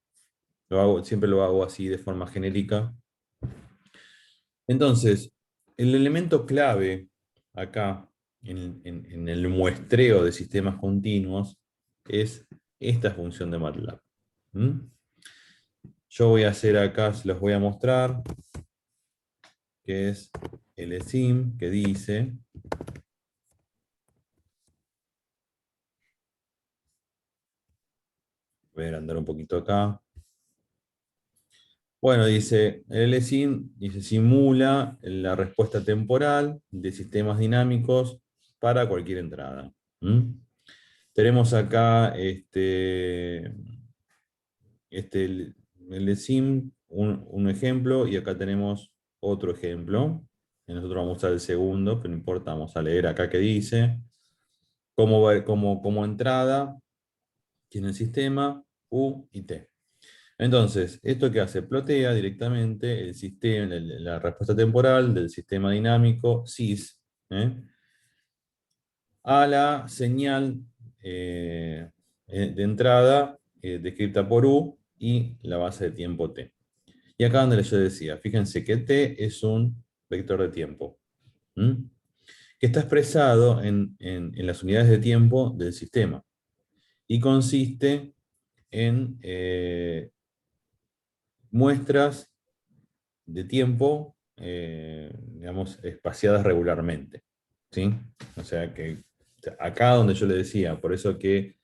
Siempre lo hago así de forma genérica. Entonces, el elemento clave acá en el muestreo de sistemas continuos es esta función de MATLAB. ¿Mm? Yo voy a hacer acá, se los voy a mostrar, que es LSIM, que dice, voy a andar un poquito acá. Bueno, dice, el LSIM dice, simula la respuesta temporal de sistemas dinámicos para cualquier entrada. ¿Mm? Tenemos acá el LSIM, un ejemplo, y acá tenemos otro ejemplo. Y nosotros vamos a usar el segundo, pero no importa, vamos a leer acá que dice, como entrada, tiene el sistema U y T. Entonces, ¿esto qué hace? Plotea directamente el sistema, la respuesta temporal del sistema dinámico SIS, a la señal de entrada descrita por U y la base de tiempo T. Y acá donde yo decía, fíjense que T es un vector de tiempo, ¿m? Que está expresado en las unidades de tiempo del sistema y consiste en muestras de tiempo, digamos, espaciadas regularmente. ¿Sí? O sea que acá donde yo le decía, por eso que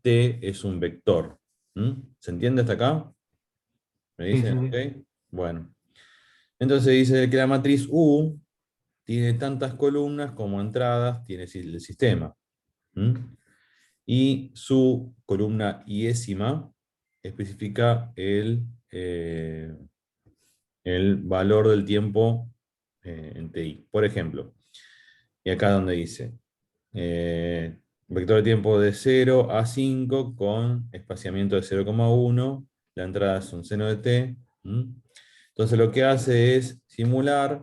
T es un vector. ¿Se entiende hasta acá? ¿Me Sí, sí, dicen? ¿Ok? sí. Bueno. Entonces dice que la matriz U tiene tantas columnas como entradas tiene el sistema. Y su columna iésima especifica el valor del tiempo en TI. Por ejemplo, y acá donde dice, vector de tiempo de 0 a 5 con espaciamiento de 0,1, la entrada es un seno de t. Entonces lo que hace es simular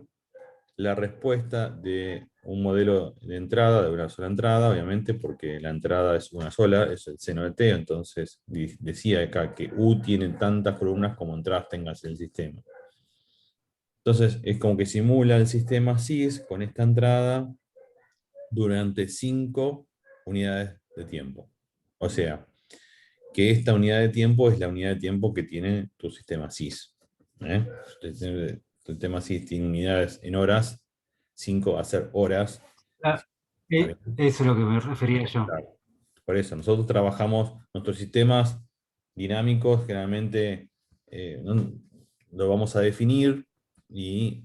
la respuesta de un modelo de entrada, de una sola entrada, obviamente, porque la entrada es una sola, es el seno de t, entonces decía acá que U tiene tantas columnas como entradas tengas en el sistema. Entonces es como que simula el sistema SIS con esta entrada durante 5 unidades de tiempo. O sea, que esta unidad de tiempo es la unidad de tiempo que tiene tu sistema SIS. El sistema SIS tiene unidades en horas, 5 va a ser horas. Ah, ¿Está bien? eso es lo que me refería yo. Claro. Por eso, nosotros trabajamos nuestros sistemas dinámicos, generalmente lo vamos a definir y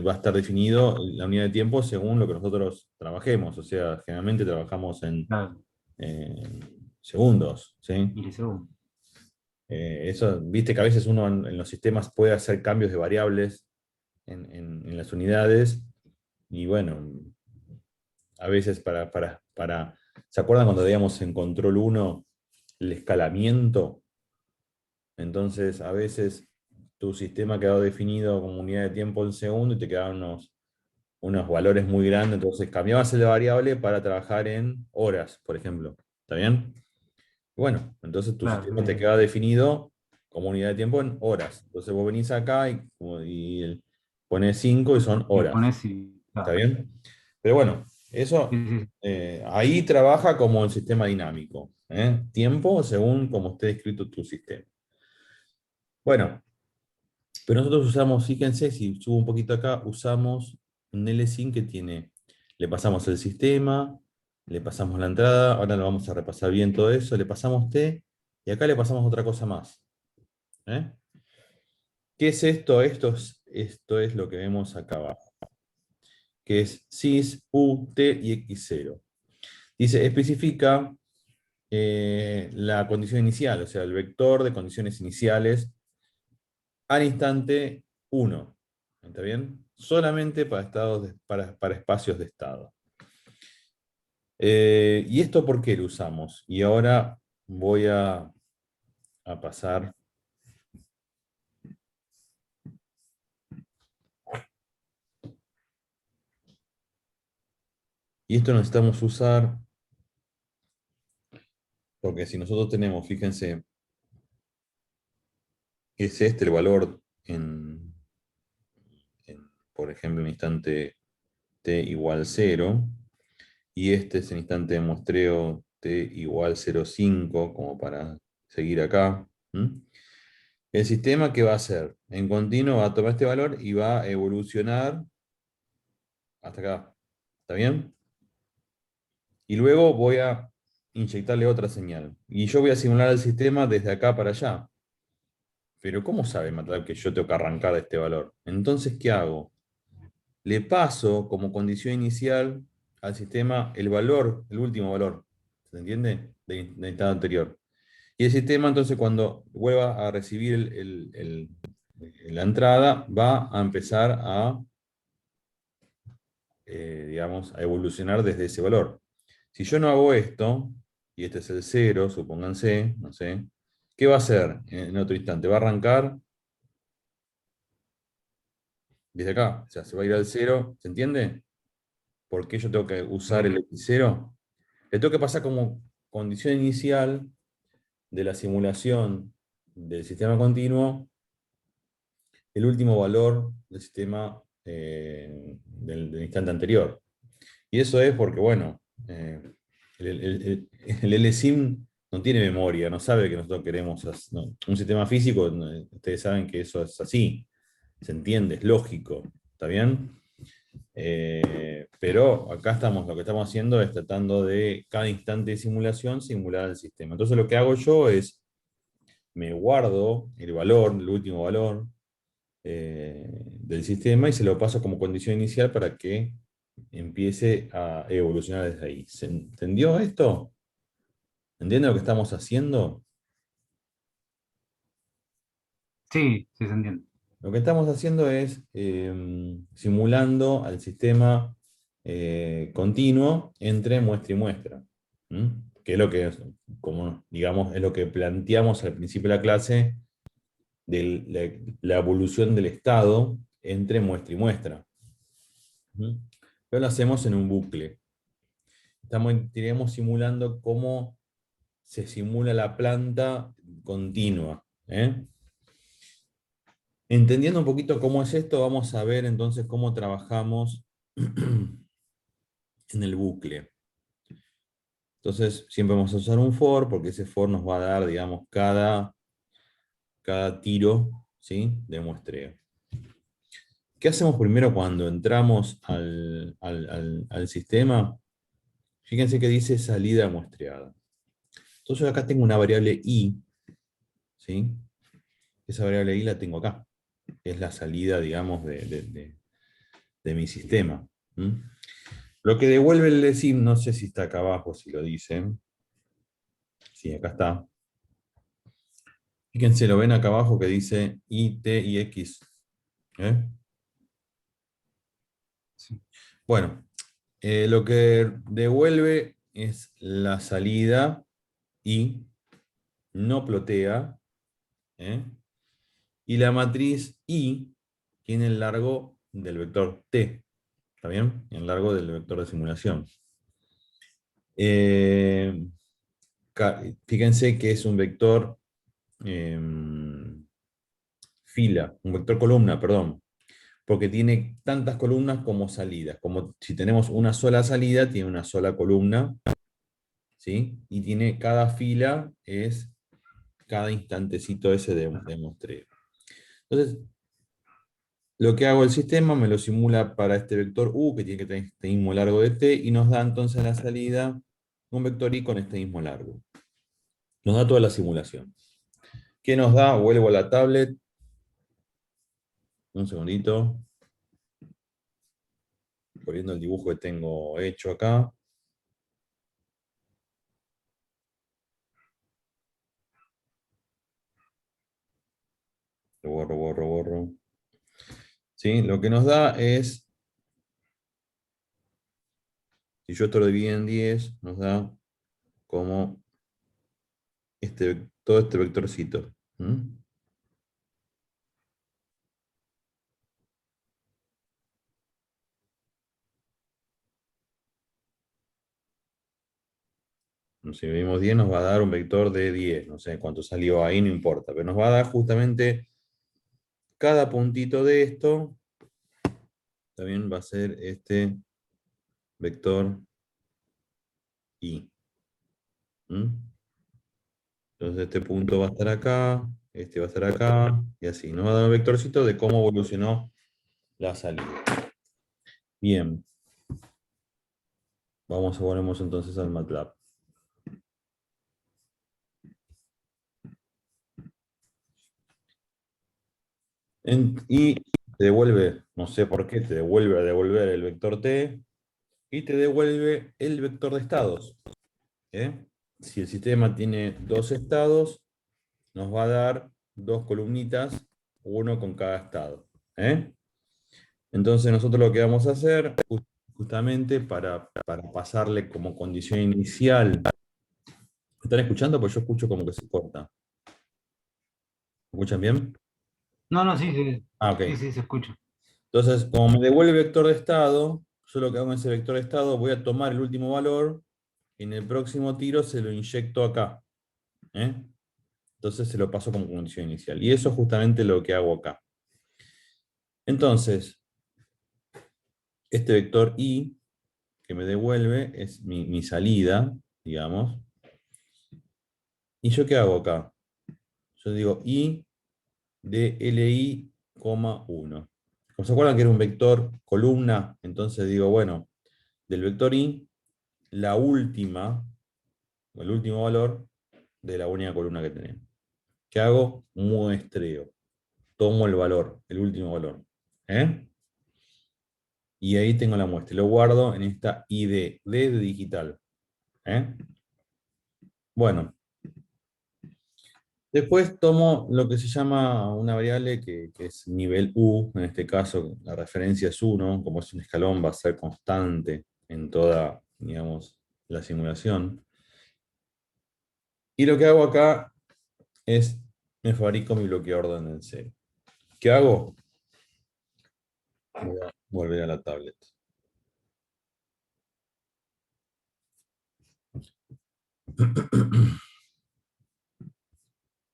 va a estar definido la unidad de tiempo según lo que nosotros trabajemos. O sea, generalmente trabajamos en Claro, segundos, ¿sí? milisegundos. Eso, viste que a veces uno en los sistemas puede hacer cambios de variables en las unidades y bueno, a veces ¿se acuerdan cuando veíamos en control uno el escalamiento? Entonces, a veces tu sistema quedó definido como unidad de tiempo en segundo y te quedaban unos valores muy grandes, entonces cambiabas la variable para trabajar en horas, por ejemplo. ¿Está bien? Bueno, entonces tu Claro, sistema sí, te sí. queda definido como unidad de tiempo en horas. Entonces vos venís acá y Pones 5 y son Y horas. pones y... ¿Está claro. bien? Pero bueno, Sí, eso sí, ahí trabaja como el sistema dinámico. Tiempo según como esté escrito tu sistema. Bueno, pero nosotros usamos, fíjense, si subo un poquito acá, usamos un LSIM que tiene, le pasamos el sistema, le pasamos la entrada, ahora lo vamos a repasar bien todo eso, le pasamos T y acá le pasamos otra cosa más. ¿eh? ¿Qué es esto? Esto es lo que vemos acá abajo, que es sys, u, t y x0. Dice, especifica la condición inicial, o sea, el vector de condiciones iniciales al instante 1. ¿Está bien? Solamente para, para espacios de estado. ¿Y esto por qué lo usamos? Y ahora voy a pasar. Y esto necesitamos usar porque si nosotros tenemos, fíjense, es este el valor por ejemplo, en instante t igual 0, y este es el instante de muestreo t igual 0,5, como para seguir acá. El sistema, ¿qué va a hacer? En continuo va a tomar este valor y va a evolucionar hasta acá. ¿Está bien? Y luego voy a inyectarle otra señal. Y yo voy a simular el sistema desde acá para allá. Pero ¿cómo sabe MATLAB que yo tengo que arrancar de este valor? Entonces, ¿qué hago? Le paso como condición inicial al sistema el valor, el último valor. ¿Se entiende? Del estado anterior. Y el sistema, entonces, cuando vuelva a recibir la entrada, va a empezar a, digamos, a evolucionar desde ese valor. Si yo no hago esto, y este es el 0, supónganse, no sé, ¿qué va a hacer en otro instante? Va a arrancar desde acá, o sea, se va a ir al 0, ¿se entiende? ¿Por qué yo tengo que usar sí. el X0? Le tengo que pasar como condición inicial de la simulación del sistema continuo el último valor del sistema del instante anterior. Y eso es porque, bueno, el LSIM no tiene memoria, no sabe que nosotros queremos. No, un sistema físico, no, ustedes saben que eso es así, se entiende, es lógico, ¿está bien? Pero acá estamos, lo que estamos haciendo es tratando de cada instante de simulación simular el sistema. Entonces lo que hago yo es, me guardo el valor, el último valor del sistema y se lo paso como condición inicial para que empiece a evolucionar desde ahí. ¿Se entendió esto? ¿Entienden lo que estamos haciendo? Sí, sí se entiende. Lo que estamos haciendo es simulando al sistema continuo entre muestra y muestra. Que es lo que, como digamos, es lo que planteamos al principio de la clase de la evolución del estado entre muestra y muestra. Pero lo hacemos en un bucle. Estaríamos simulando cómo se simula la planta continua. Entendiendo un poquito cómo es esto, vamos a ver entonces cómo trabajamos en el bucle. Entonces, siempre vamos a usar un for, porque ese for nos va a dar, digamos, cada tiro, ¿sí?, de muestreo. ¿Qué hacemos primero cuando entramos al sistema? Fíjense que dice salida muestreada. Entonces acá tengo una variable i, ¿sí? Esa variable i la tengo acá. Es la salida, digamos, de mi sistema. Lo que devuelve el LSIM, no sé si está acá abajo, si lo dicen. Sí, acá está. Fíjense, lo ven acá abajo que dice i, t y x. ¿eh? Sí. Bueno, lo que devuelve es la salida i, no plotea, ¿eh? Y la matriz i tiene el largo del vector t, ¿está bien? El largo del vector de simulación. Eh, Fíjense que es un vector fila, un vector columna, perdón. porque tiene tantas columnas como salidas. Como si tenemos una sola salida, tiene una sola columna, ¿sí? Y tiene cada fila, es cada instantecito ese de muestreo. Entonces, lo que hago el sistema me lo simula para este vector u, que tiene que tener este mismo largo de t, y nos da entonces en la salida un vector i con este mismo largo. Nos da toda la simulación. ¿Qué nos da? Vuelvo a la tablet. Un segundito. Volviendo el dibujo que tengo hecho acá. Lo borro, borro, borro. ¿Sí? Lo que nos da es, si yo esto lo divido en 10, nos da como todo este vectorcito. ¿Mm? Si medimos 10 nos va a dar un vector de 10. No sé cuánto salió ahí, no importa. Pero nos va a dar justamente cada puntito de esto. También va a ser este vector i. ¿Mm? Entonces este punto va a estar acá, este va a estar acá, y así. Nos va a dar un vectorcito de cómo evolucionó la salida. Bien, volvemos entonces al MATLAB. Y te devuelve, no sé por qué, te devuelve a devolver el vector t, y te devuelve el vector de estados. ¿Eh? Si el sistema tiene dos estados, nos va a dar dos columnitas, uno con cada estado. ¿Eh? Entonces nosotros lo que vamos a hacer, justamente para pasarle como condición inicial. ¿Me están escuchando? Pues yo escucho como que se corta. ¿Me escuchan bien? No, no, sí, sí, Ah, ok. sí, sí, se escucha. Entonces, como me devuelve el vector de estado, yo lo que hago en ese vector de estado, voy a tomar el último valor, y en el próximo tiro se lo inyecto acá. ¿Eh? Entonces se lo paso como condición inicial. Y eso es justamente lo que hago acá. Entonces, este vector i que me devuelve es mi salida, digamos. ¿Y yo qué hago acá? Yo digo i de li, 1. ¿Os se acuerdan que era un vector columna? Entonces digo, bueno, del vector i, la última, el último valor de la única columna que tenemos. ¿Qué hago? Muestreo. Tomo el valor, el último valor. ¿Eh? Y ahí tengo la muestra. Y lo guardo en esta ID, D de digital. ¿Eh? Bueno, después tomo lo que se llama una variable que es nivel U, en este caso la referencia es 1, como es un escalón va a ser constante en toda, digamos, la simulación. Y lo que hago acá es, me fabrico mi bloqueador de en cero. ¿Qué hago? Voy a volver a la tablet.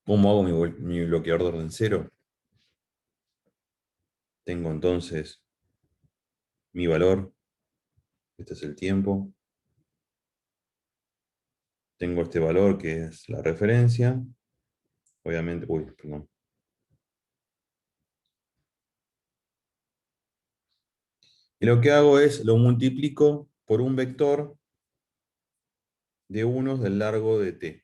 ¿Cómo hago mi bloqueador de orden cero? Tengo entonces mi valor, este es el tiempo. Tengo este valor que es la referencia. Obviamente, uy, perdón. Y lo que hago es lo multiplico por un vector de unos del largo de t.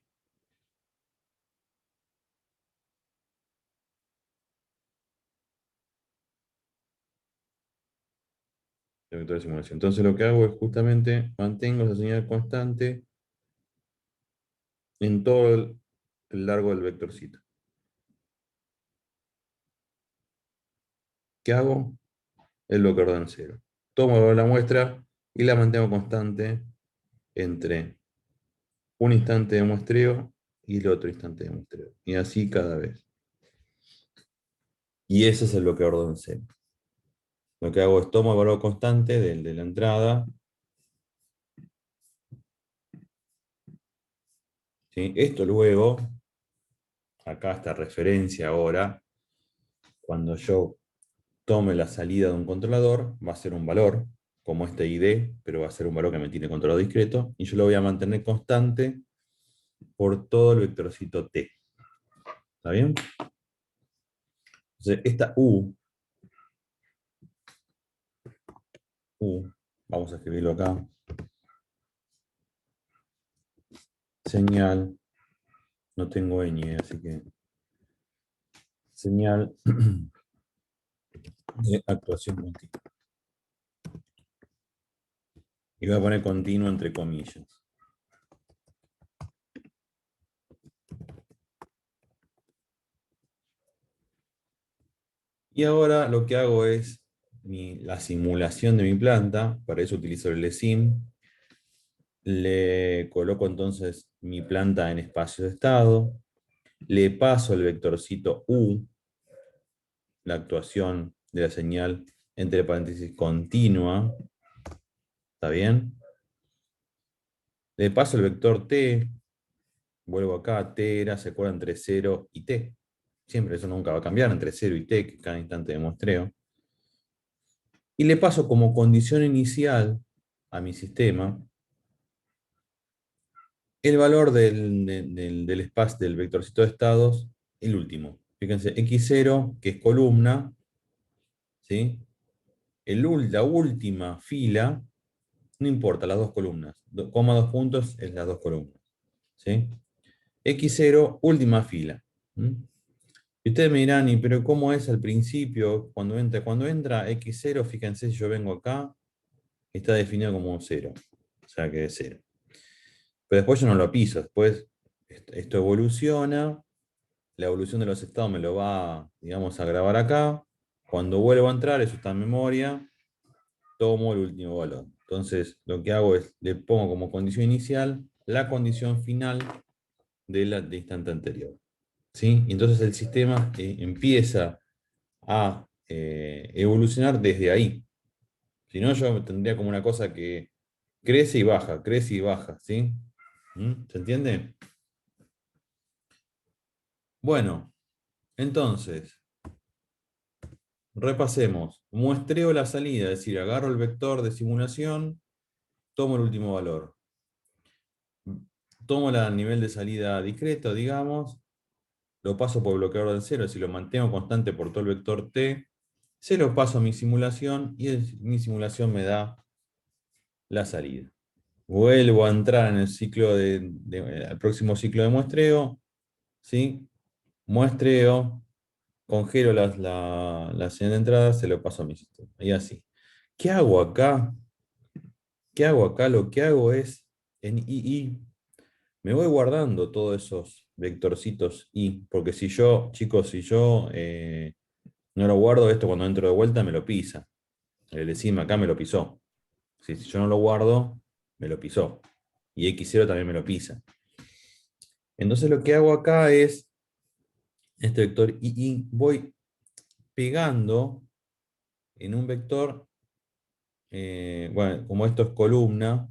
El vector de simulación. Entonces lo que hago es justamente mantengo esa señal constante en todo el largo del vectorcito. ¿Qué hago? El bloqueador en cero. Tomo la muestra y la mantengo constante entre un instante de muestreo y el otro instante de muestreo. Y así cada vez. Y ese es el bloqueador de cero. Lo que hago es tomo el valor constante del de la entrada. ¿Sí? Esto luego, acá esta referencia ahora, cuando yo tome la salida de un controlador, va a ser un valor, como este ID, pero va a ser un valor que me tiene controlado discreto, y yo lo voy a mantener constante por todo el vectorcito T. ¿Está bien? Entonces, esta vamos a escribirlo acá, señal, no tengo ñ, así que señal de actuación continua. Y voy a poner continuo entre comillas. Y ahora lo que hago es la simulación de mi planta, para eso utilizo el LSIM. Le coloco entonces mi planta en espacio de estado, le paso el vectorcito U, la actuación de la señal entre paréntesis continua, ¿está bien? Le paso el vector T, vuelvo acá, T era, se acuerdan, entre 0 y T. Siempre eso nunca va a cambiar, entre 0 y T, que cada instante de muestreo. Y le paso como condición inicial a mi sistema el valor del espacio del vectorcito de estados, el último. Fíjense, x0, que es columna, ¿sí? La última fila, no importa, las dos columnas. Coma dos puntos es las dos columnas. ¿Sí? X0, última fila. Y ustedes me dirán, ¿y pero cómo es al principio cuando entra? Cuando entra X0, fíjense, si yo vengo acá, está definido como 0. O sea que es 0. Pero después yo no lo piso. Después esto evoluciona. La evolución de los estados me lo va, digamos, a grabar acá. Cuando vuelvo a entrar, eso está en memoria, tomo el último valor. Entonces, lo que hago es, le pongo como condición inicial la condición final de instante anterior. ¿Sí? Y entonces el sistema empieza a evolucionar desde ahí. Si no, yo tendría como una cosa que crece y baja, ¿sí? ¿Se entiende? Bueno, entonces, repasemos. Muestreo la salida, es decir, agarro el vector de simulación, tomo el último valor. Tomo el nivel de salida discreto, digamos, lo paso por el bloqueador del cero, es decir, lo mantengo constante por todo el vector T, se lo paso a mi simulación y mi simulación me da la salida. Vuelvo a entrar en el ciclo al próximo ciclo de muestreo, ¿sí? Muestreo, congelo la señal de entrada, se lo paso a mi sistema. Y así. ¿Qué hago acá? ¿Qué hago acá? Lo que hago es, en II, me voy guardando todos esos vectorcitos I, porque si yo, chicos, si yo no lo guardo, esto cuando entro de vuelta me lo pisa. El encima acá me lo pisó. Si yo no lo guardo, me lo pisó. Y X0 también me lo pisa. Entonces lo que hago acá es, este vector II, voy pegando en un vector, bueno, como esto es columna,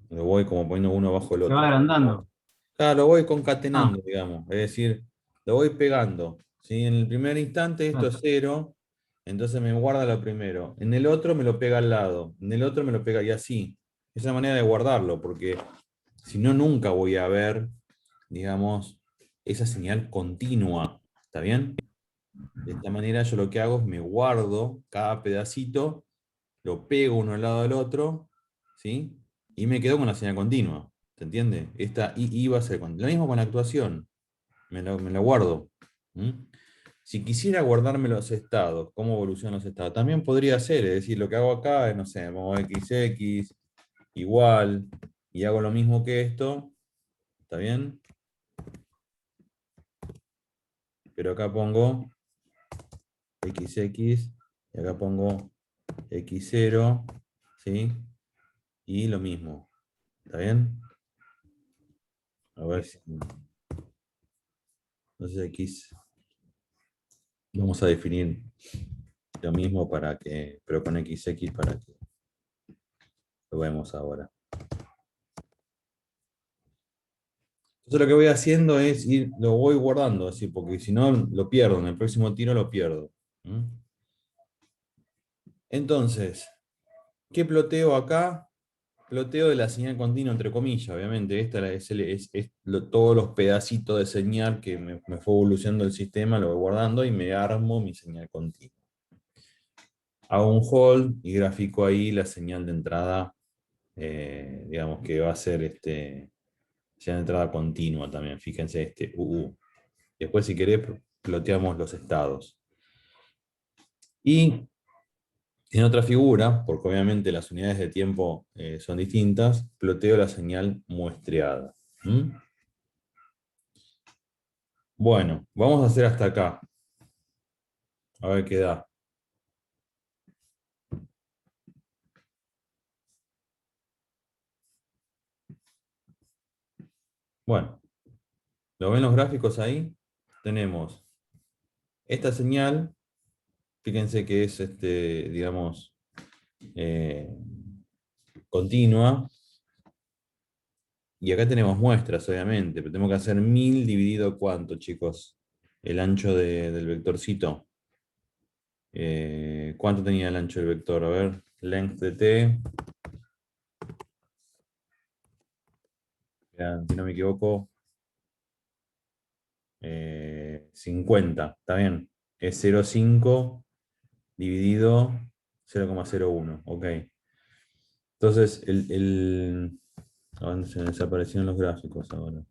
lo voy como poniendo uno abajo del Se va otro. agrandando. Claro, lo voy Ah, concatenando, digamos. Es decir, lo voy pegando. ¿Sí? En el primer instante esto claro. es 0, entonces me guarda lo primero. En el otro me lo pega al lado. En el otro me lo pega y así. Es una manera de guardarlo, porque si no, nunca voy a ver, digamos, esa señal continua. ¿Está bien? De esta manera yo lo que hago es me guardo cada pedacito, lo pego uno al lado del otro, ¿sí? Y me quedo con la señal continua. ¿Se entiende? Esta I va a ser lo mismo con la actuación. Me lo guardo. Si quisiera guardarme los estados, cómo evolucionan los estados, también podría ser. Es decir, lo que hago acá es, no sé, pongo XX igual y hago lo mismo que esto. ¿Está bien? Pero acá pongo XX y acá pongo X0, ¿sí? Y lo mismo. ¿Está bien? A ver si. Entonces X. Vamos a definir lo mismo pero con XX para que lo vemos ahora. Entonces lo que voy haciendo es lo voy guardando así, porque si no lo pierdo, en el próximo tiro lo pierdo. ¿Mm? Entonces, ¿qué ploteo acá? Ploteo de la señal continua, entre comillas, obviamente. Esta todos los pedacitos de señal que me fue evolucionando el sistema, lo voy guardando y me armo mi señal continua. Hago un hold y grafico ahí la señal de entrada, digamos que va a ser señal de entrada continua también. Fíjense Después, si querés, ploteamos los estados. Y en otra figura, porque obviamente las unidades de tiempo son distintas, ploteo la señal muestreada. ¿Mm? Bueno, vamos a hacer hasta acá. A ver qué da. Bueno, ¿lo ven los gráficos ahí? Tenemos esta señal, fíjense que es, digamos, eh, continua. Y acá tenemos muestras, obviamente, pero tenemos que hacer 1000 dividido ¿cuánto, chicos? El ancho del vectorcito. ¿Cuánto tenía el ancho del vector? A ver, length de t. Si no me equivoco, 50, ¿está bien? Es 0,5 dividido 0,01, ok. Entonces, ¿dónde se me desaparecieron los gráficos ahora?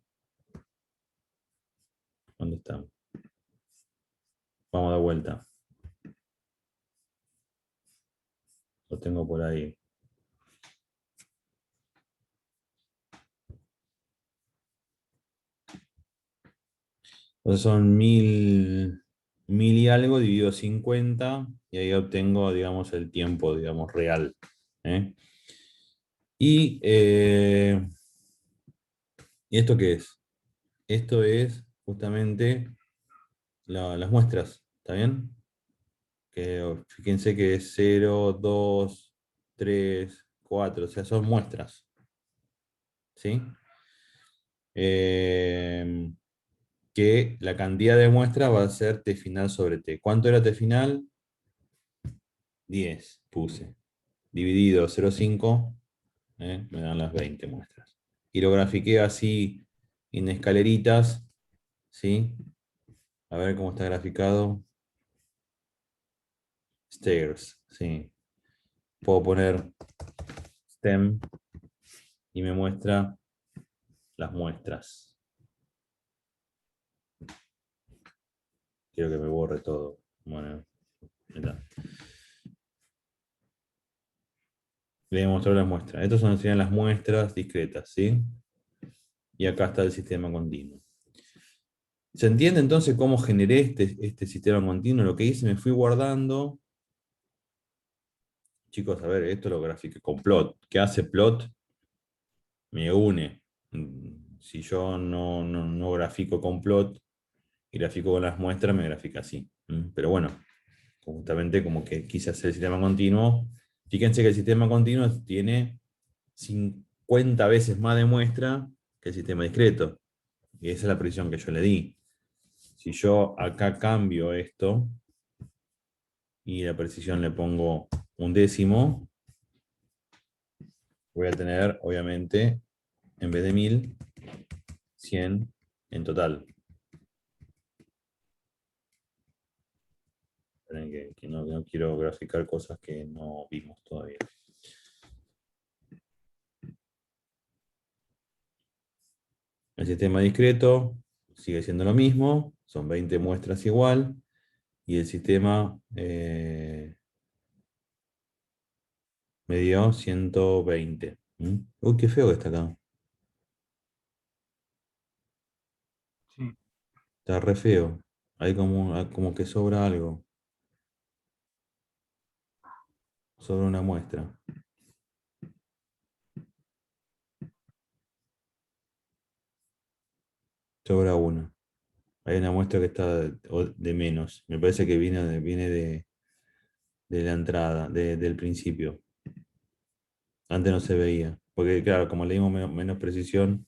¿Dónde están? Vamos de vuelta. Lo tengo por ahí. Entonces son 1000 y algo dividido 50 y ahí obtengo, digamos, el tiempo, digamos, real. ¿Eh? Y, ¿y esto qué es? Esto es justamente las muestras, ¿está bien? Que fíjense que es 0, 2, 3, 4, o sea, son muestras. ¿Sí? Eh, que la cantidad de muestras va a ser t final sobre t. ¿Cuánto era t final? 10 puse. Dividido 0,5, me dan las 20 muestras. Y lo grafiqué así en escaleritas, ¿sí? A ver cómo está graficado. Stairs, ¿sí? Puedo poner stem y me muestra las muestras. Quiero que me borre todo. Bueno, está. Le voy a mostrar las muestras. Estas serían las muestras discretas, ¿sí? Y acá está el sistema continuo. ¿Se entiende entonces cómo generé este sistema continuo? Lo que hice, me fui guardando. Chicos, a ver, esto lo grafiqué con plot. ¿Qué hace plot? Me une. Si yo no grafico con plot y grafico con las muestras, me grafica así. Pero bueno, justamente como que quise hacer el sistema continuo. Fíjense que el sistema continuo tiene 50 veces más de muestra que el sistema discreto. Y esa es la precisión que yo le di. Si yo acá cambio esto y la precisión le pongo un décimo, voy a tener, obviamente, en vez de 1000, 100 en total. Esperen que no quiero graficar cosas que no vimos todavía. El sistema discreto sigue siendo lo mismo, son 20 muestras igual, y el sistema me dio 120. Uy, qué feo que está acá. Sí. Está re feo. Hay como que sobra algo. Sobra una muestra. Sobra una. Hay una muestra que está de menos. Me parece que viene de la entrada, del principio. Antes no se veía. Porque claro, como le dimos menos precisión,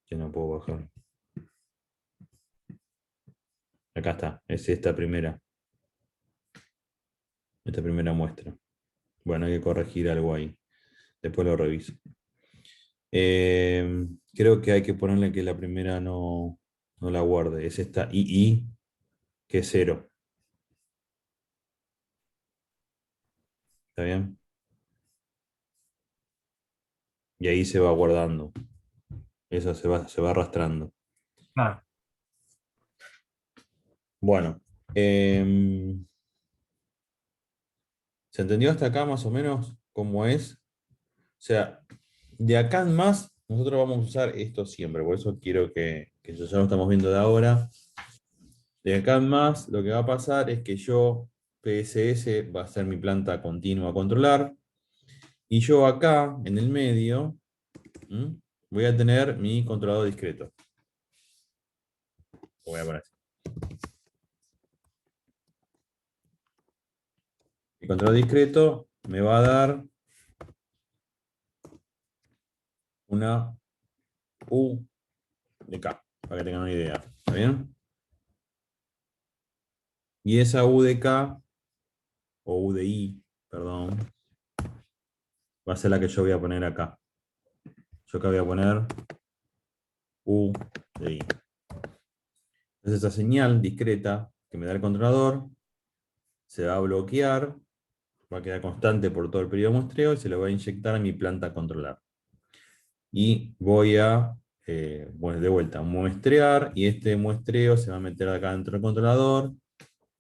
Que no puedo bajar. Acá está, es esta primera muestra. Bueno, hay que corregir algo ahí. Después lo reviso. Creo que hay que ponerle que la primera no la guarde. Es esta II, que es 0. ¿Está bien? Y ahí se va guardando. Eso se va arrastrando. Claro. Bueno. ¿Se entendió hasta acá más o menos cómo es? O sea, de acá en más, nosotros vamos a usar esto siempre. Por eso quiero que eso ya lo estamos viendo de ahora. De acá en más, lo que va a pasar es que yo, PSS, va a ser mi planta continua a controlar. Y yo acá, en el medio, ¿m? Voy a tener mi controlador discreto. Lo voy a poner así. Mi controlador discreto me va a dar una U de K, para que tengan una idea. ¿Está bien? Y esa U de K, o U de I, perdón, va a ser la que yo voy a poner acá. Yo acá voy a poner U de I. Entonces esa señal discreta que me da el controlador se va a bloquear, va a quedar constante por todo el periodo de muestreo y se lo va a inyectar a mi planta a controlar. Y voy a, bueno, de vuelta, muestrear, y este muestreo se va a meter acá dentro del controlador.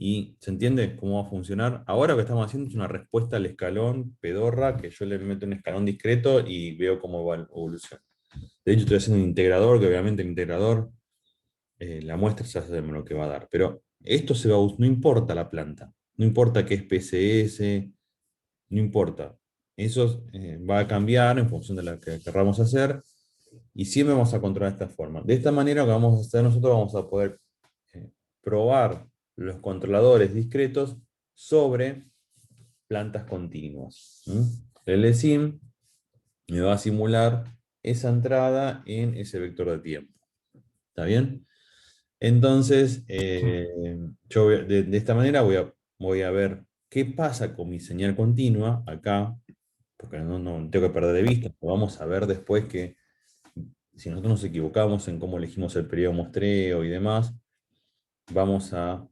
¿Y se entiende cómo va a funcionar? Ahora lo que estamos haciendo es una respuesta al escalón pedorra, que yo le meto un escalón discreto y veo cómo va evolución. De hecho, estoy haciendo un integrador, que obviamente el integrador, la muestra ya sabemos lo que va a dar. Pero esto se va a no importa la planta, no importa qué es PCS, no importa. Eso va a cambiar en función de lo que querramos hacer y siempre vamos a controlar de esta forma. De esta manera, lo que vamos a hacer nosotros, vamos a poder probar los controladores discretos sobre plantas continuas. El LSIM me va a simular esa entrada en ese vector de tiempo. ¿Está bien? Entonces, Sí. yo de esta manera voy a ver qué pasa con mi señal continua acá, porque no tengo que perder de vista. Vamos a ver después que si nosotros nos equivocamos en cómo elegimos el periodo de muestreo y demás, vamos a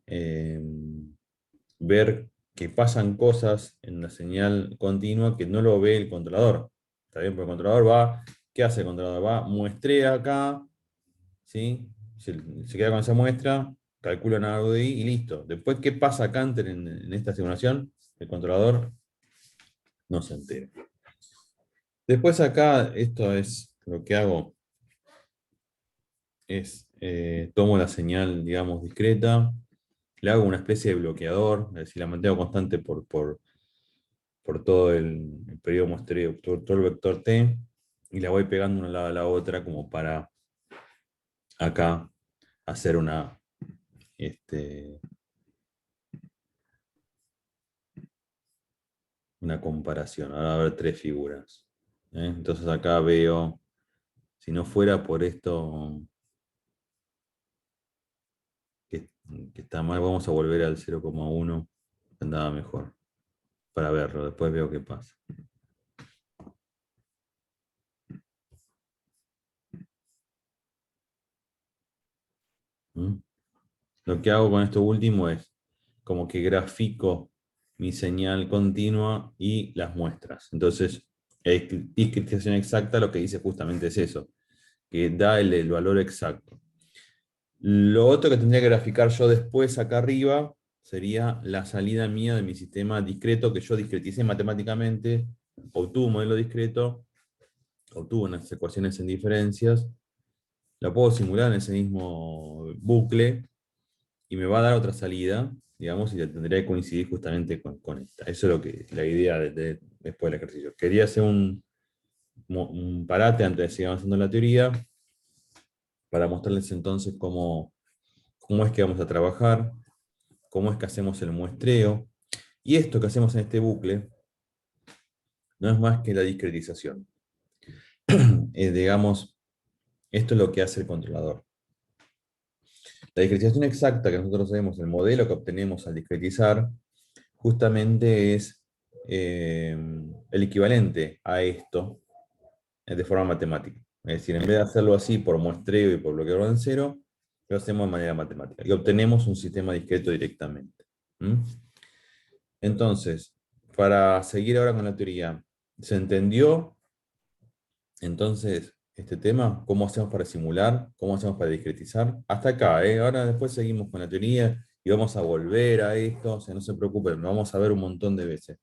ver que pasan cosas en la señal continua que no lo ve el controlador. ¿Está bien? Porque el controlador va, ¿qué hace el controlador? Va, muestrea acá, ¿sí? Se queda con esa muestra, calcula una AUDI y listo. Después, ¿qué pasa acá en esta simulación? El controlador no se entera. Después acá, esto es lo que hago, es tomo la señal, digamos, discreta, le hago una especie de bloqueador, es decir, la mantengo constante por todo el periodo muestreo, todo el vector T, y la voy pegando una al lado a la otra como para acá hacer este, una comparación. Ahora va a haber tres figuras. Entonces acá veo, si no fuera por esto que, que está mal, vamos a volver al 0,1, andaba mejor, para verlo, después veo qué pasa. ¿Mm? Lo que hago con esto último es como que grafico mi señal continua y las muestras. Entonces, discriminación exacta lo que dice justamente es eso, que da el valor exacto. Lo otro que tendría que graficar yo después acá arriba sería la salida mía de mi sistema discreto que yo discreticé matemáticamente, obtuve un modelo discreto, obtuve unas ecuaciones en diferencias, la puedo simular en ese mismo bucle y me va a dar otra salida, digamos, y tendría que coincidir justamente con esta. Eso es la idea después del ejercicio. Quería hacer un parate antes de seguir avanzando en la teoría, para mostrarles entonces cómo es que vamos a trabajar, cómo es que hacemos el muestreo, y esto que hacemos en este bucle no es más que la discretización. Digamos, Esto es lo que hace el controlador. La discretización exacta que nosotros vemos, el modelo que obtenemos al discretizar, justamente es el equivalente a esto de forma matemática. Es decir, en vez de hacerlo así por muestreo y por bloqueo en cero, lo hacemos de manera matemática y obtenemos un sistema discreto directamente. ¿Mm? Entonces, para seguir ahora con la teoría, ¿se entendió entonces este tema? ¿Cómo hacemos para simular? ¿Cómo hacemos para discretizar? Hasta acá, ¿eh? Ahora después seguimos con la teoría y vamos a volver a esto, o sea, no se preocupen, lo vamos a ver un montón de veces.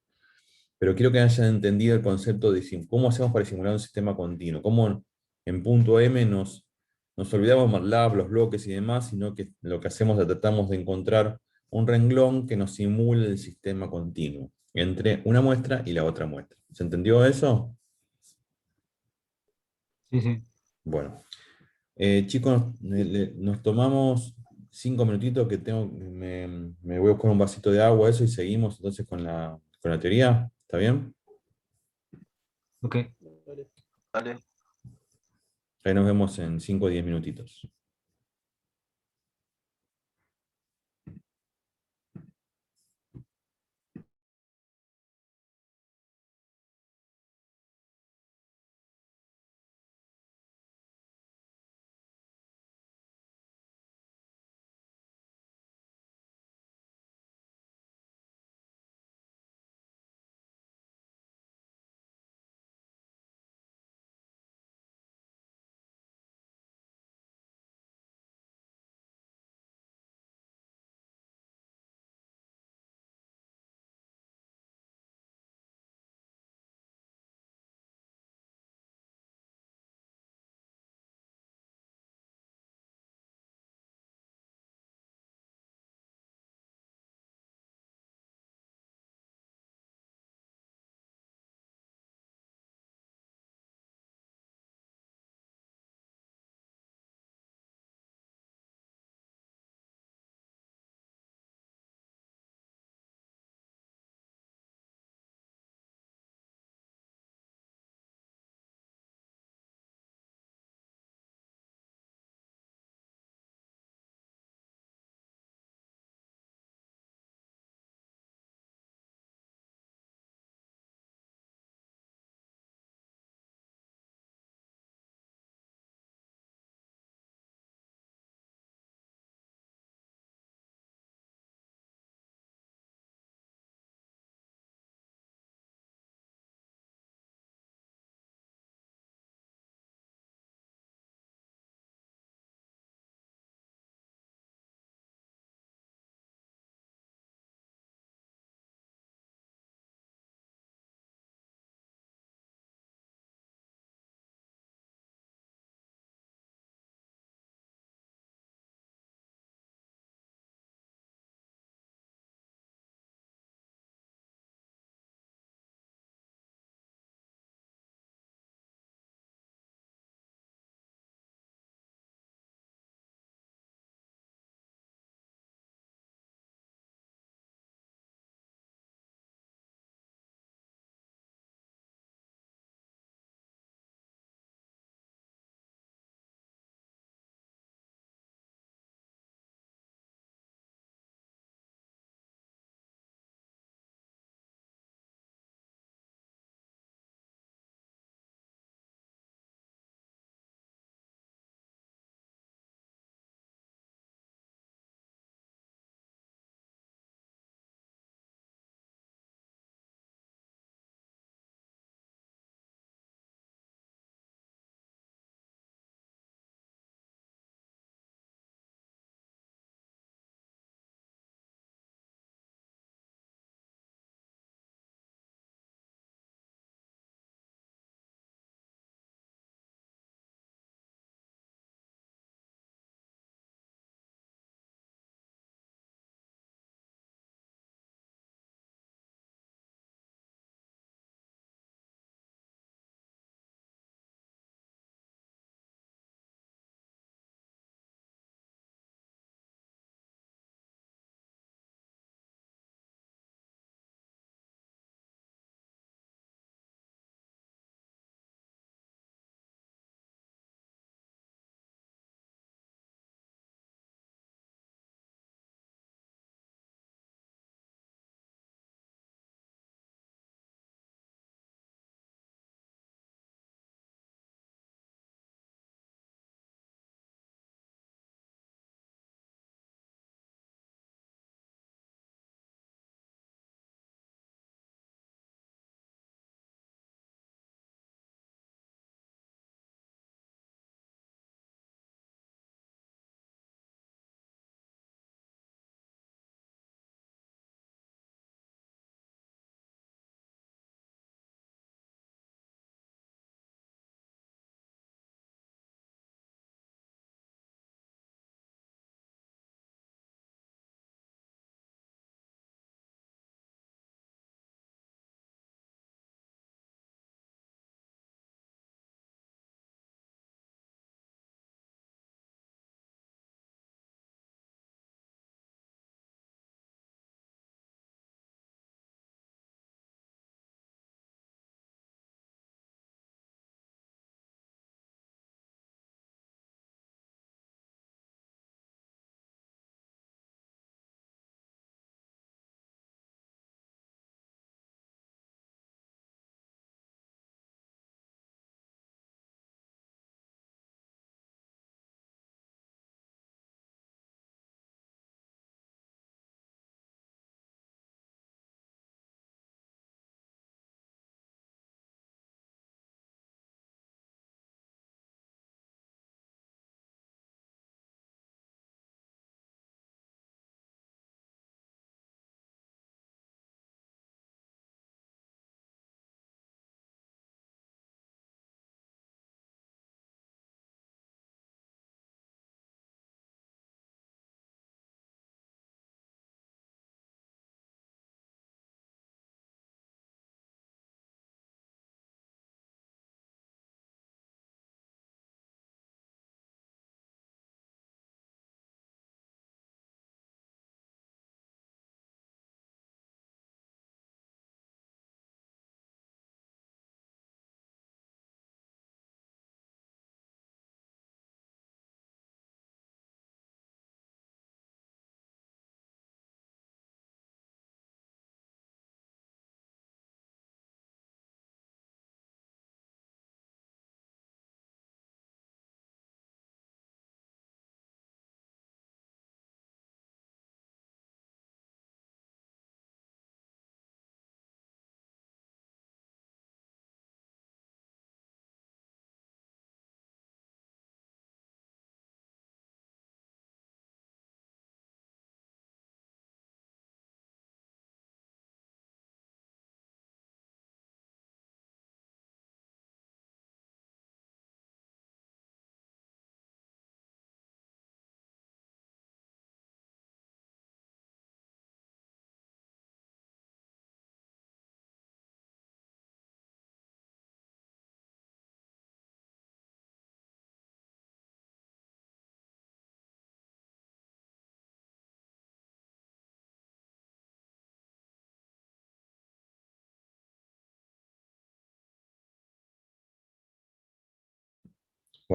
Pero quiero que hayan entendido el concepto de cómo hacemos para simular un sistema continuo, cómo en punto M nos olvidamos de MATLAB, los bloques y demás, sino que lo que hacemos es tratamos de encontrar un renglón que nos simule el sistema continuo entre una muestra y la otra muestra. ¿Se entendió eso? Sí, sí. Bueno, chicos, nos tomamos 5 minutitos que me voy a buscar un vasito de agua, eso, y seguimos entonces con la teoría. ¿Está bien? Ok. Dale. Dale. Ahí nos vemos en 5 o 10 minutitos.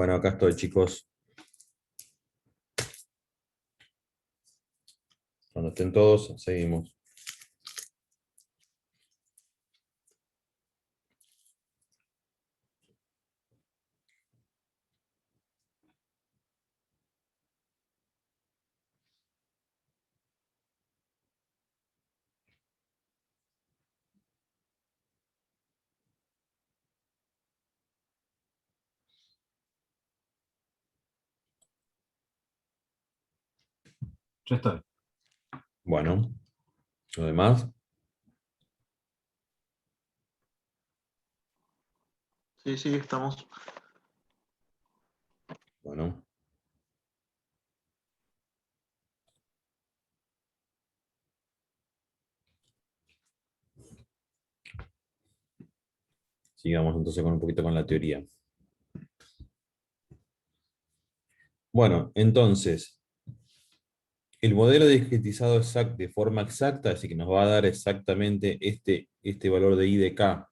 Bueno, acá estoy, chicos. Cuando estén todos, seguimos. Yo estoy. Bueno, lo demás. Sí, sí, estamos. Bueno, sigamos entonces con un poquito con la teoría. Bueno, entonces, el modelo discretizado de forma exacta, así que nos va a dar exactamente este valor de I de K,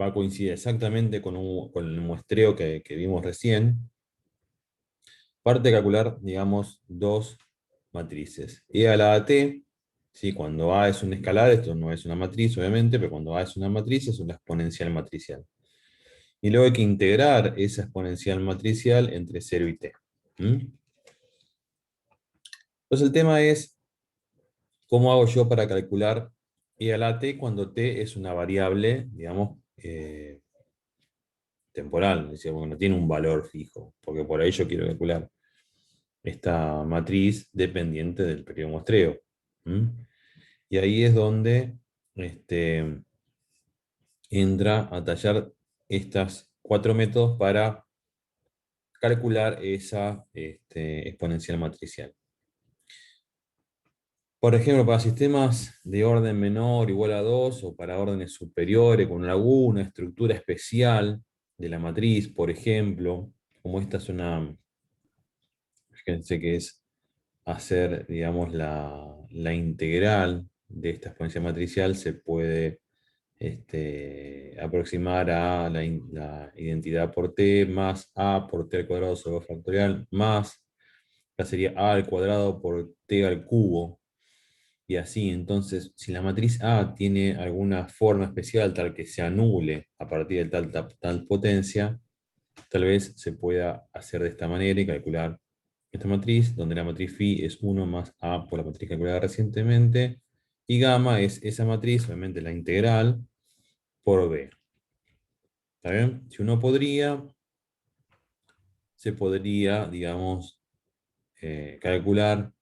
va a coincidir exactamente con el muestreo que vimos recién. Parte de calcular, digamos, dos matrices. E a la t, ¿sí? Cuando A es un escalar, esto no es una matriz, obviamente, pero cuando A es una matriz, es una exponencial matricial. Y luego hay que integrar esa exponencial matricial entre 0 y t. Entonces el tema es, ¿cómo hago yo para calcular E a la t cuando t es una variable, digamos, temporal? Es decir, no tiene un valor fijo, porque por ahí yo quiero calcular esta matriz dependiente del periodo muestreo. Y ahí es donde entra a tallar estos 4 métodos para calcular esa exponencial matricial. Por ejemplo, para sistemas de orden menor o igual a 2 o para órdenes superiores con alguna estructura especial de la matriz, por ejemplo, como esta es una, fíjense que es hacer, digamos, la integral de esta exponencial matricial, se puede aproximar a la identidad por t más a por t al cuadrado sobre 2 factorial más, acá sería a al cuadrado por t al cubo, y así. Entonces, si la matriz A tiene alguna forma especial tal que se anule a partir de tal potencia, tal vez se pueda hacer de esta manera y calcular esta matriz, donde la matriz phi es 1 más a por la matriz calculada recientemente, y gamma es esa matriz, obviamente la integral, por b. ¿Está bien? Si uno podría, se podría, digamos, calcular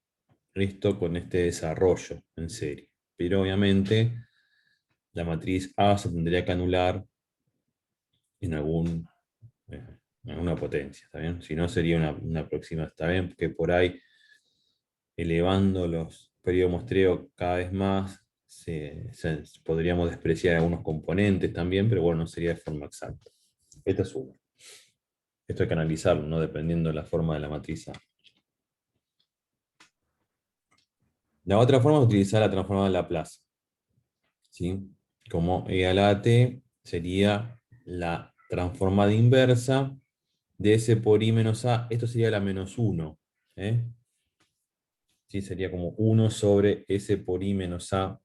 esto con este desarrollo en serie. Pero obviamente la matriz A se tendría que anular en en alguna potencia, ¿está bien? Si no sería una aproximación, ¿está bien? Porque por ahí, elevando los periodos de muestreo cada vez más, podríamos despreciar algunos componentes también, pero bueno, no sería de forma exacta. Esta es una. Esto hay que analizarlo, ¿no? Dependiendo de la forma de la matriz A. La otra forma es utilizar la transformada de Laplace, ¿sí? Como e a la t sería la transformada inversa de S por I menos A. Esto sería la menos 1. ¿Sí? Sería como 1 sobre S por I menos A,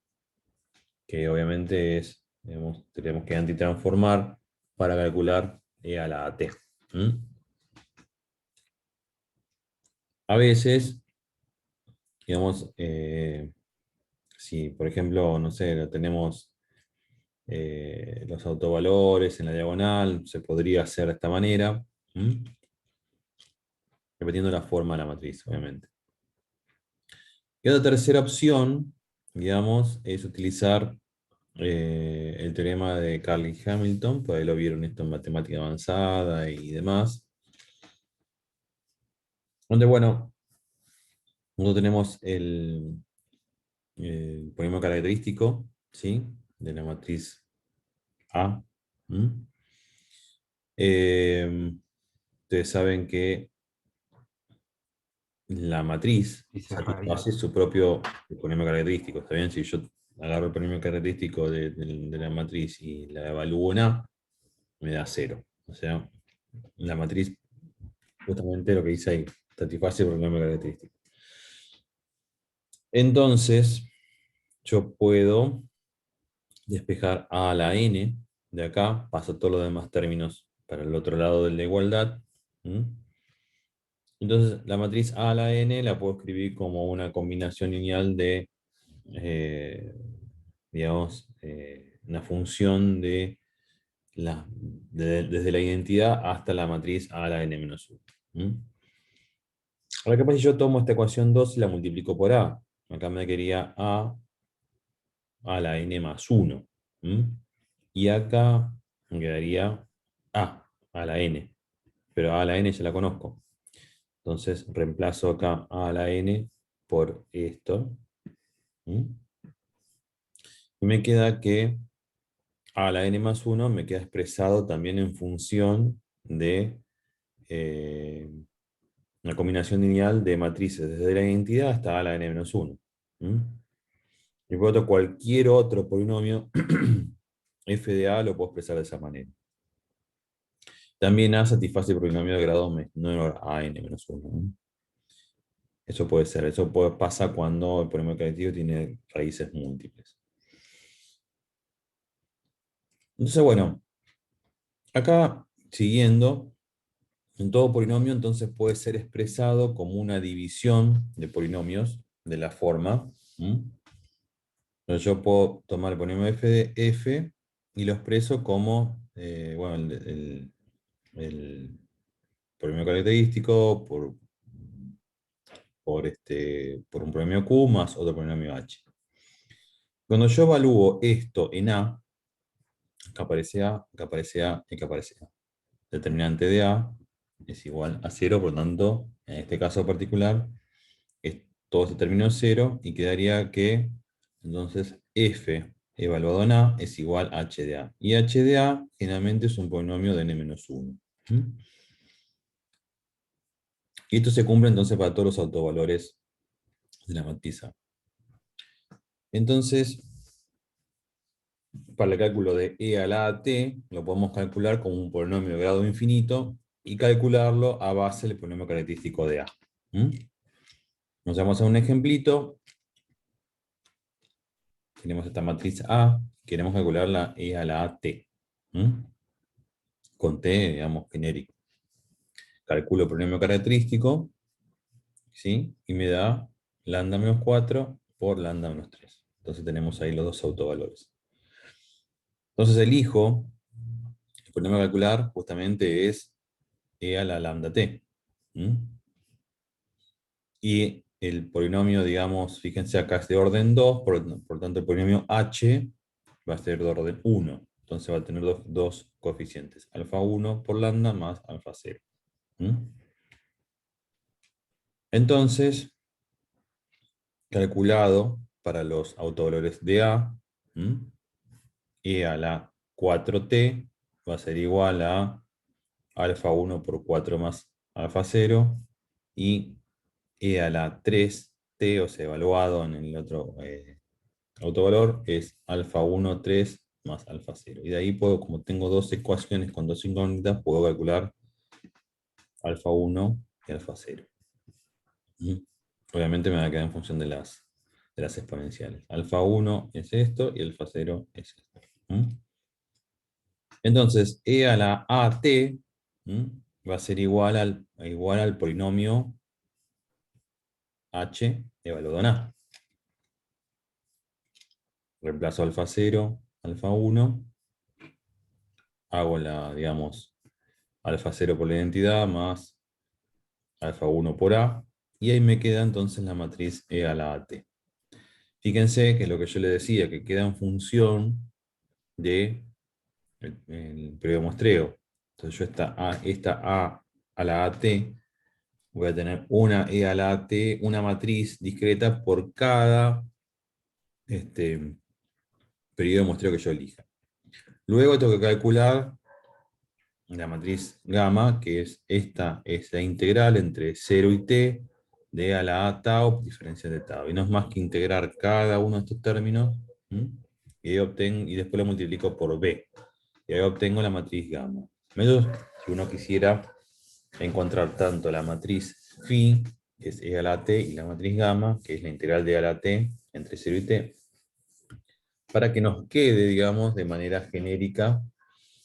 que obviamente es, digamos, tenemos que antitransformar para calcular e a la t. A veces, digamos, si por ejemplo, no sé, tenemos los autovalores en la diagonal, se podría hacer de esta manera, repitiendo la forma de la matriz, obviamente. Y otra tercera opción, digamos, es utilizar el teorema de Carlin-Hamilton, pues ahí lo vieron esto en matemática avanzada y demás, donde, bueno, nosotros tenemos el polinomio característico, ¿sí? De la matriz A. Ustedes saben que la matriz Dice raíz. hace su propio polinomio característico. ¿Está bien? Si yo agarro el polinomio característico de la matriz y la evalúo en A, me da 0. O sea, la matriz Justamente lo que dice ahí, satisface el problema característico. Entonces, yo puedo despejar a la n de acá, paso todos los demás términos para el otro lado de la igualdad. Entonces, la matriz a la n la puedo escribir como una combinación lineal de, digamos, una función de desde la identidad hasta la matriz a la n-1. Ahora, ¿qué pasa si yo tomo esta ecuación 2 y la multiplico por a? Acá me quedaría a la n más 1. Y acá me quedaría a la n. Pero a la n ya la conozco. Entonces reemplazo acá a la n por esto. Y me queda que a la n más 1 me queda expresado también en función de una combinación lineal de matrices desde la identidad hasta a la n menos 1. Y por otro, cualquier otro polinomio f de a lo puedo expresar de esa manera. También a satisface el polinomio de grado menor a n menos 1. Eso puede ser, pasa cuando el polinomio caretativo tiene raíces múltiples. Entonces, bueno, acá siguiendo, en todo polinomio entonces puede ser expresado como una división de polinomios de la forma. Entonces yo puedo tomar el polinomio f de f y lo expreso como bueno, el polinomio característico por un polinomio q más otro polinomio h. Cuando yo evalúo esto en a, acá aparece a, acá aparece a, y acá aparece a. Determinante de a es igual a 0, por lo tanto, en este caso particular, todo este término es 0 y quedaría que entonces f evaluado en a es igual a h de a. Y h de a generalmente es un polinomio de n-1. Y esto se cumple entonces para todos los autovalores de la matriz A. Entonces, para el cálculo de e a la t, lo podemos calcular como un polinomio de grado infinito y calcularlo a base del polinomio característico de a. Nos vamos a un ejemplito. Tenemos esta matriz A, queremos calcular la e a la at. Con t, digamos, genérico. Calculo el polinomio característico, ¿sí? Y me da lambda menos 4 por lambda menos 3. Entonces tenemos ahí los dos autovalores. Entonces elijo, el polinomio a calcular justamente es e a la lambda t. Y el polinomio, digamos, fíjense acá es de orden 2, por tanto el polinomio h va a ser de orden 1. Entonces va a tener dos coeficientes, alfa 1 por lambda más alfa 0. Entonces, calculado para los autovalores de a, e a la 4t va a ser igual a alfa 1 por 4 más alfa 0, y e a la 3t, o sea, evaluado en el otro autovalor, es alfa 1, 3 más alfa 0. Y de ahí puedo, como tengo dos ecuaciones con dos incógnitas, puedo calcular alfa 1 y alfa 0. Obviamente me va a quedar en función de las exponenciales. Alfa 1 es esto y alfa 0 es esto. Entonces, e a la at va a ser igual al polinomio h evaluado en a. Reemplazo alfa 0, alfa 1. Hago digamos, alfa 0 por la identidad más alfa 1 por a. Y ahí me queda entonces la matriz e a la at. Fíjense que es lo que yo le decía, que queda en función de el periodo de muestreo. Entonces yo esta a la at voy a tener una e a la at, una matriz discreta por cada periodo de muestreo que yo elija. Luego tengo que calcular la matriz gamma, que es la integral entre 0 y t de e a la a tau diferencial de tau. Y no es más que integrar cada uno de estos términos, y después lo multiplico por b. Y ahí obtengo la matriz gamma. Si uno quisiera encontrar tanto la matriz phi, que es e a la t, y la matriz gamma, que es la integral de e a la t entre 0 y t, para que nos quede, digamos, de manera genérica.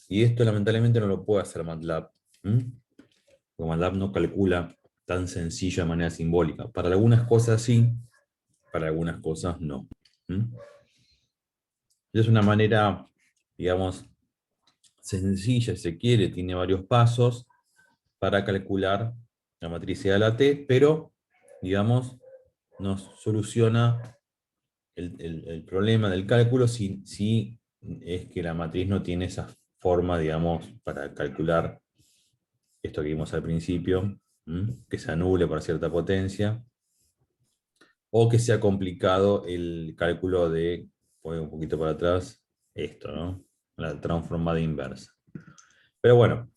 Y esto lamentablemente no lo puede hacer MATLAB. Porque MATLAB no calcula tan sencillo de manera simbólica. Para algunas cosas sí, para algunas cosas no. Es una manera, digamos, sencilla, si se quiere, tiene varios pasos para calcular la matriz E a la T, pero, digamos, nos soluciona el problema del cálculo si es que la matriz no tiene esa forma, digamos, para calcular esto que vimos al principio, que se anule por cierta potencia, o que sea complicado el cálculo de, voy un poquito para atrás, esto, ¿no? La transformada inversa. Pero bueno,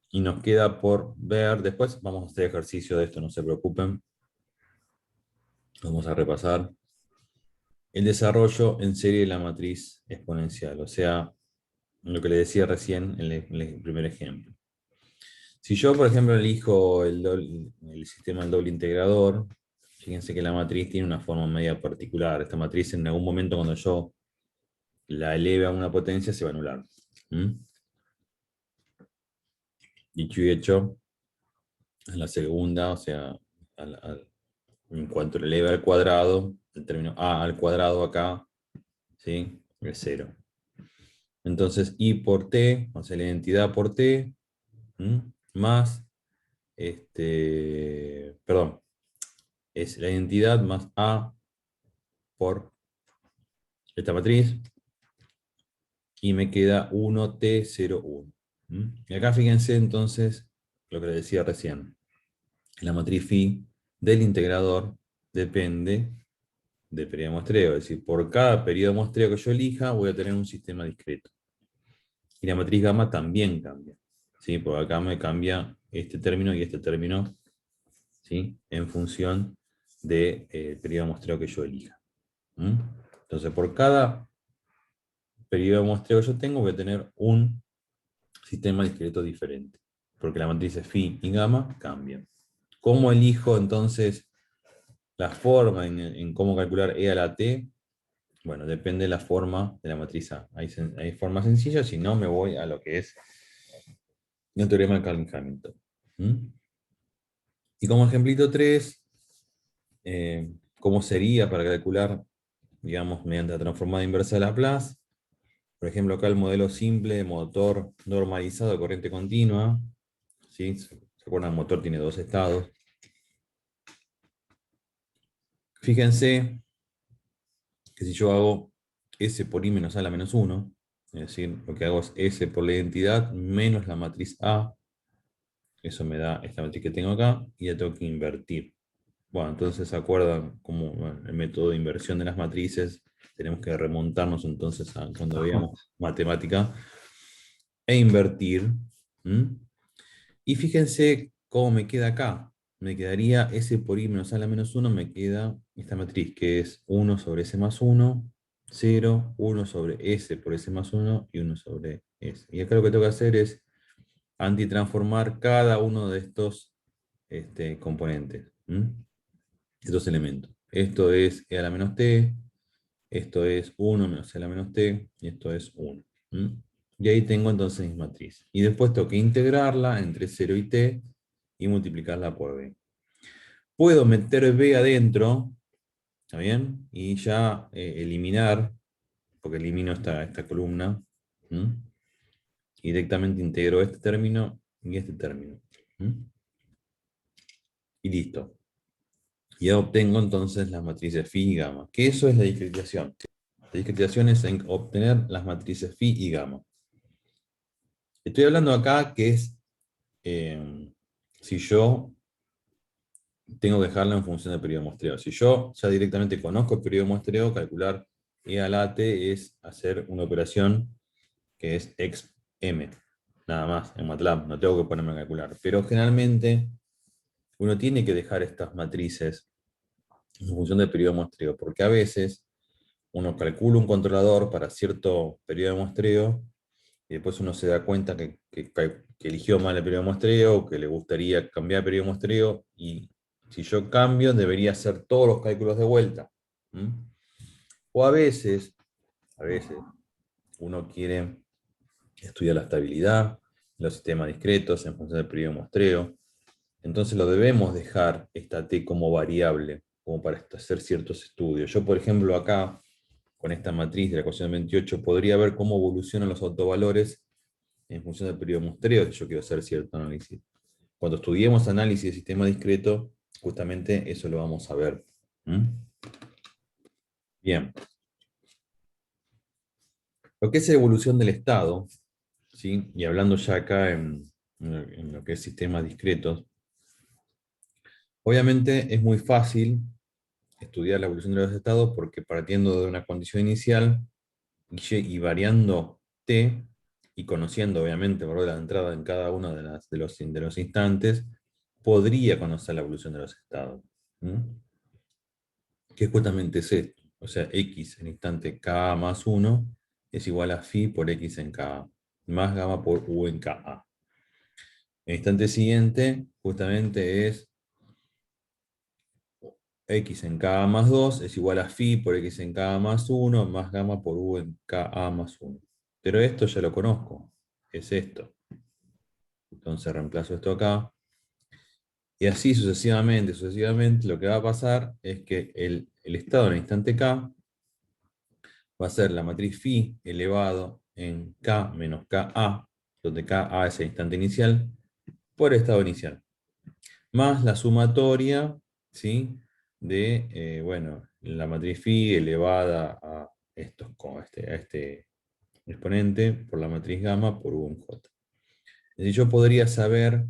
y nos queda por ver, después vamos a hacer ejercicio de esto, no se preocupen. Vamos a repasar el desarrollo en serie de la matriz exponencial, o sea, lo que le decía recién en el primer ejemplo. Si yo, por ejemplo, elijo el sistema del doble integrador, fíjense que la matriz tiene una forma media particular. Esta matriz en algún momento cuando yo la eleve a una potencia se va a anular. Dicho y hecho, en la segunda, o sea, en cuanto le eleve al cuadrado, el término a al cuadrado acá, ¿sí? Es 0. Entonces, I por t, o sea, la identidad por t, más, perdón, es la identidad más a por esta matriz, y me queda 1t01. Y acá fíjense entonces lo que les decía recién. La matriz phi del integrador depende del periodo de muestreo, es decir, por cada periodo de muestreo que yo elija voy a tener un sistema discreto. Y la matriz gamma también cambia, ¿sí? Porque acá me cambia este término y este término, ¿sí? En función del periodo de muestreo que yo elija. Entonces, por cada periodo de muestreo que yo tengo, voy a tener un sistema discreto diferente, porque las matrices phi y gamma cambian. ¿Cómo elijo entonces la forma en cómo calcular e a la t? Bueno, depende de la forma de la matriz A. Hay formas sencillas, si no me voy a lo que es el teorema de Calvin-Hamilton. Y como ejemplito 3, ¿cómo sería para calcular, digamos, mediante la transformada inversa de Laplace? Por ejemplo, acá el modelo simple de motor normalizado de corriente continua. ¿Sí? ¿Se acuerdan? El motor tiene dos estados. Fíjense que si yo hago S por I menos A a la menos 1, es decir, lo que hago es S por la identidad menos la matriz A, eso me da esta matriz que tengo acá, y ya tengo que invertir. Bueno, entonces se acuerdan como el método de inversión de las matrices, tenemos que remontarnos entonces a cuando veíamos matemática, e invertir. Y fíjense cómo me queda acá. Me quedaría S por I menos A a la menos 1, me queda esta matriz que es 1 sobre S más 1, 0, 1 sobre S por S más 1 y 1 sobre S. Y acá lo que tengo que hacer es antitransformar cada uno de estos componentes, estos elementos. Esto es E a la menos T, esto es 1 menos E a la menos T, y esto es 1. Y ahí tengo entonces mi matriz. Y después tengo que integrarla entre 0 y t y multiplicarla por b. Puedo meter b adentro, ¿está bien? Y ya eliminar, porque elimino esta columna, y directamente integro este término y este término. Y listo. Y ya obtengo entonces las matrices phi y gamma. Que eso es la discretización. La discretización es en obtener las matrices phi y gamma. Estoy hablando acá que es si yo tengo que dejarla en función del periodo de muestreo. Si yo ya directamente conozco el periodo de muestreo, calcular E a la t es hacer una operación que es exp_m. Nada más, en MATLAB, no tengo que ponerme a calcular. Pero generalmente uno tiene que dejar estas matrices en función del periodo de muestreo, porque a veces uno calcula un controlador para cierto periodo de muestreo y después uno se da cuenta que eligió mal el periodo de muestreo, que le gustaría cambiar el periodo de muestreo, y si yo cambio, debería hacer todos los cálculos de vuelta. ¿Mm? O a veces, uno quiere estudiar la estabilidad, los sistemas discretos en función del periodo de muestreo. Entonces lo debemos dejar esta T como variable, como para hacer ciertos estudios. Yo, por ejemplo, acá, con esta matriz de la ecuación 28, podría ver cómo evolucionan los autovalores en función del periodo de muestreo, que yo quiero hacer cierto análisis. Cuando estudiemos análisis de sistema discreto, justamente eso lo vamos a ver. ¿Mm? Bien. Lo que es evolución del estado, ¿sí? Y hablando ya acá en lo que es sistemas discretos, obviamente es muy fácil estudiar la evolución de los estados porque partiendo de una condición inicial y variando t, y conociendo obviamente el valor de la entrada en cada uno de los instantes, podría conocer la evolución de los estados. ¿Mm? Que justamente es esto. O sea, x en instante k más 1 es igual a phi por x en ka, más gamma por u en ka. El instante siguiente justamente es x en k más 2 es igual a phi por x en k más 1 más gamma por u en ka más 1. Pero esto ya lo conozco, es esto. Entonces reemplazo esto acá. Y así sucesivamente, lo que va a pasar es que el estado en el instante k va a ser la matriz phi elevado en k menos ka, donde ka es el instante inicial, por estado inicial. Más la sumatoria, ¿sí? De, bueno, la matriz phi elevada a, a este exponente por la matriz gamma por u en j. Es decir, yo podría saber,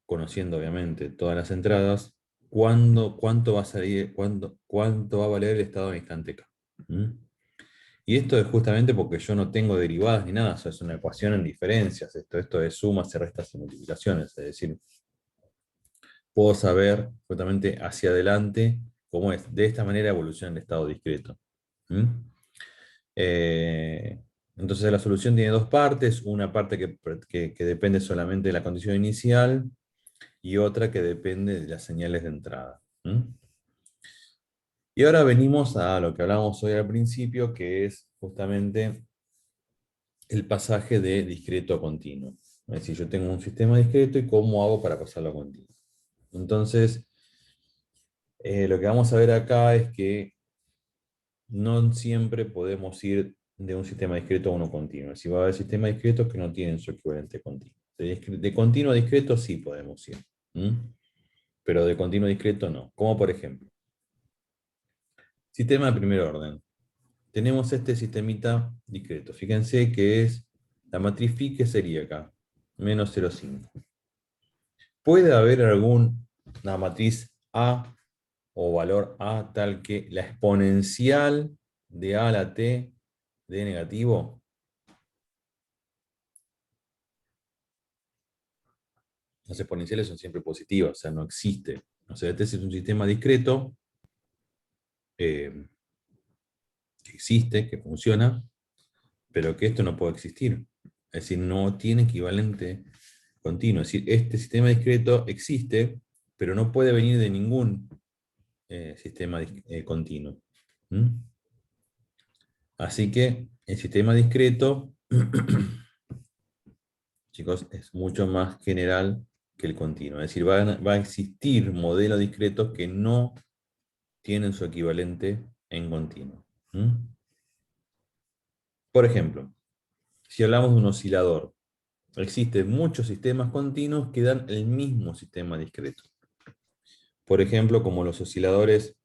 conociendo obviamente todas las entradas, cuánto va a salir, cuánto va a valer el estado en instante k. ¿Mm? Y esto es justamente porque yo no tengo derivadas ni nada, eso es una ecuación en diferencias, esto es sumas y restas y multiplicaciones, es decir, puedo saber justamente hacia adelante cómo es. De esta manera evoluciona el estado discreto. ¿Mm? Eh, entonces la solución tiene dos partes, una parte que depende solamente de la condición inicial y otra que depende de las señales de entrada. ¿Mm? Y ahora venimos a lo que hablábamos hoy al principio, que es justamente el pasaje de discreto a continuo. Es decir, yo tengo un sistema discreto y cómo hago para pasarlo a continuo. Entonces, lo que vamos a ver acá es que no siempre podemos ir de un sistema discreto a uno continuo. Si va a haber sistemas discretos que no tienen su equivalente continuo. De continuo a discreto sí podemos ir. ¿Mm? Pero de continuo a discreto no. Como por ejemplo, sistema de primer orden. Tenemos este sistemita discreto. Fíjense que es la matriz phi, que sería acá, menos 0,5. ¿Puede haber alguna matriz A o valor A tal que la exponencial de A a la T dé negativo? Las exponenciales son siempre positivas, o sea, no existe. O sea, este es un sistema discreto que existe, que funciona, pero que esto no puede existir. Es decir, no tiene equivalente continuo. Es decir, este sistema discreto existe, pero no puede venir de ningún sistema continuo. ¿Mm? Así que el sistema discreto, chicos, es mucho más general que el continuo. Es decir, va a existir modelos discretos que no tienen su equivalente en continuo. ¿Mm? Por ejemplo, si hablamos de un oscilador, existen muchos sistemas continuos que dan el mismo sistema discreto. Por ejemplo, como los osciladores,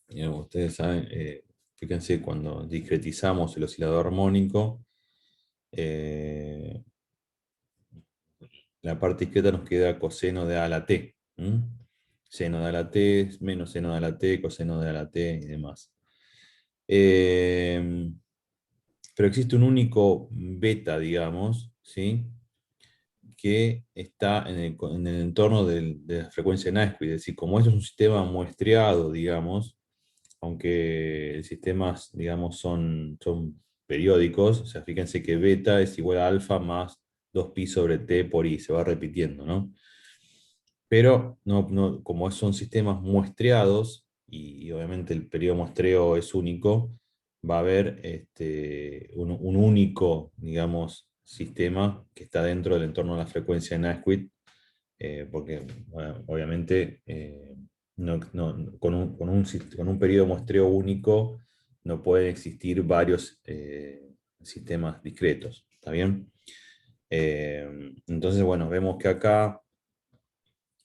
digamos, ustedes saben, fíjense, cuando discretizamos el oscilador armónico, eh, la parte discreta nos queda coseno de A a la T. Seno de A a la T, menos seno de A a la T, coseno de A a la T y demás. Pero existe un único beta, digamos, ¿sí? Que está en el entorno de la frecuencia Naisky. Es decir, como esto es un sistema muestreado, digamos, aunque sistemas, digamos, son periódicos, o sea, fíjense que beta es igual a alfa más 2pi sobre t por i, se va repitiendo, ¿no? Pero como son sistemas muestreados, y obviamente el periodo muestreo es único, va a haber un único, digamos, sistema que está dentro del entorno de la frecuencia de Nasquith, porque bueno, obviamente con un periodo muestreo único no pueden existir varios sistemas discretos, ¿está bien? Entonces, bueno, vemos que acá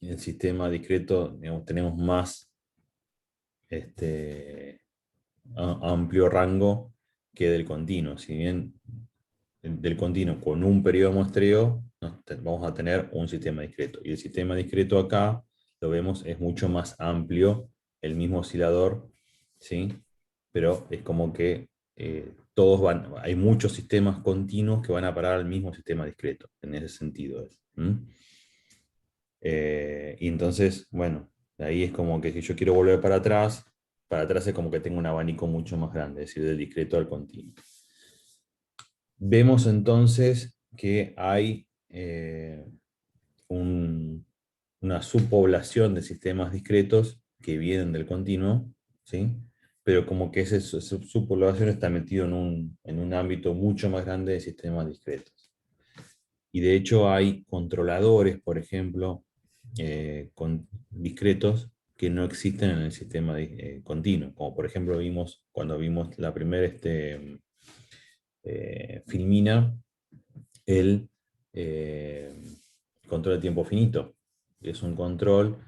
en el sistema discreto, digamos, tenemos más amplio rango que del continuo. Si bien del continuo con un periodo de muestreo vamos a tener un sistema discreto. Y el sistema discreto acá, lo vemos, es mucho más amplio, el mismo oscilador, ¿sí? Pero es como que hay muchos sistemas continuos que van a parar al mismo sistema discreto, en ese sentido. Y entonces, bueno, ahí es como que si yo quiero volver para atrás es como que tengo un abanico mucho más grande, es decir, del discreto al continuo. Vemos entonces que hay una subpoblación de sistemas discretos que vienen del continuo, ¿sí? Pero como que esa subpoblación está metido en un ámbito mucho más grande de sistemas discretos. Y de hecho hay controladores, por ejemplo, discretos que no existen en el sistema continuo, como por ejemplo vimos cuando vimos la primera filmina, el control de tiempo finito. Es un control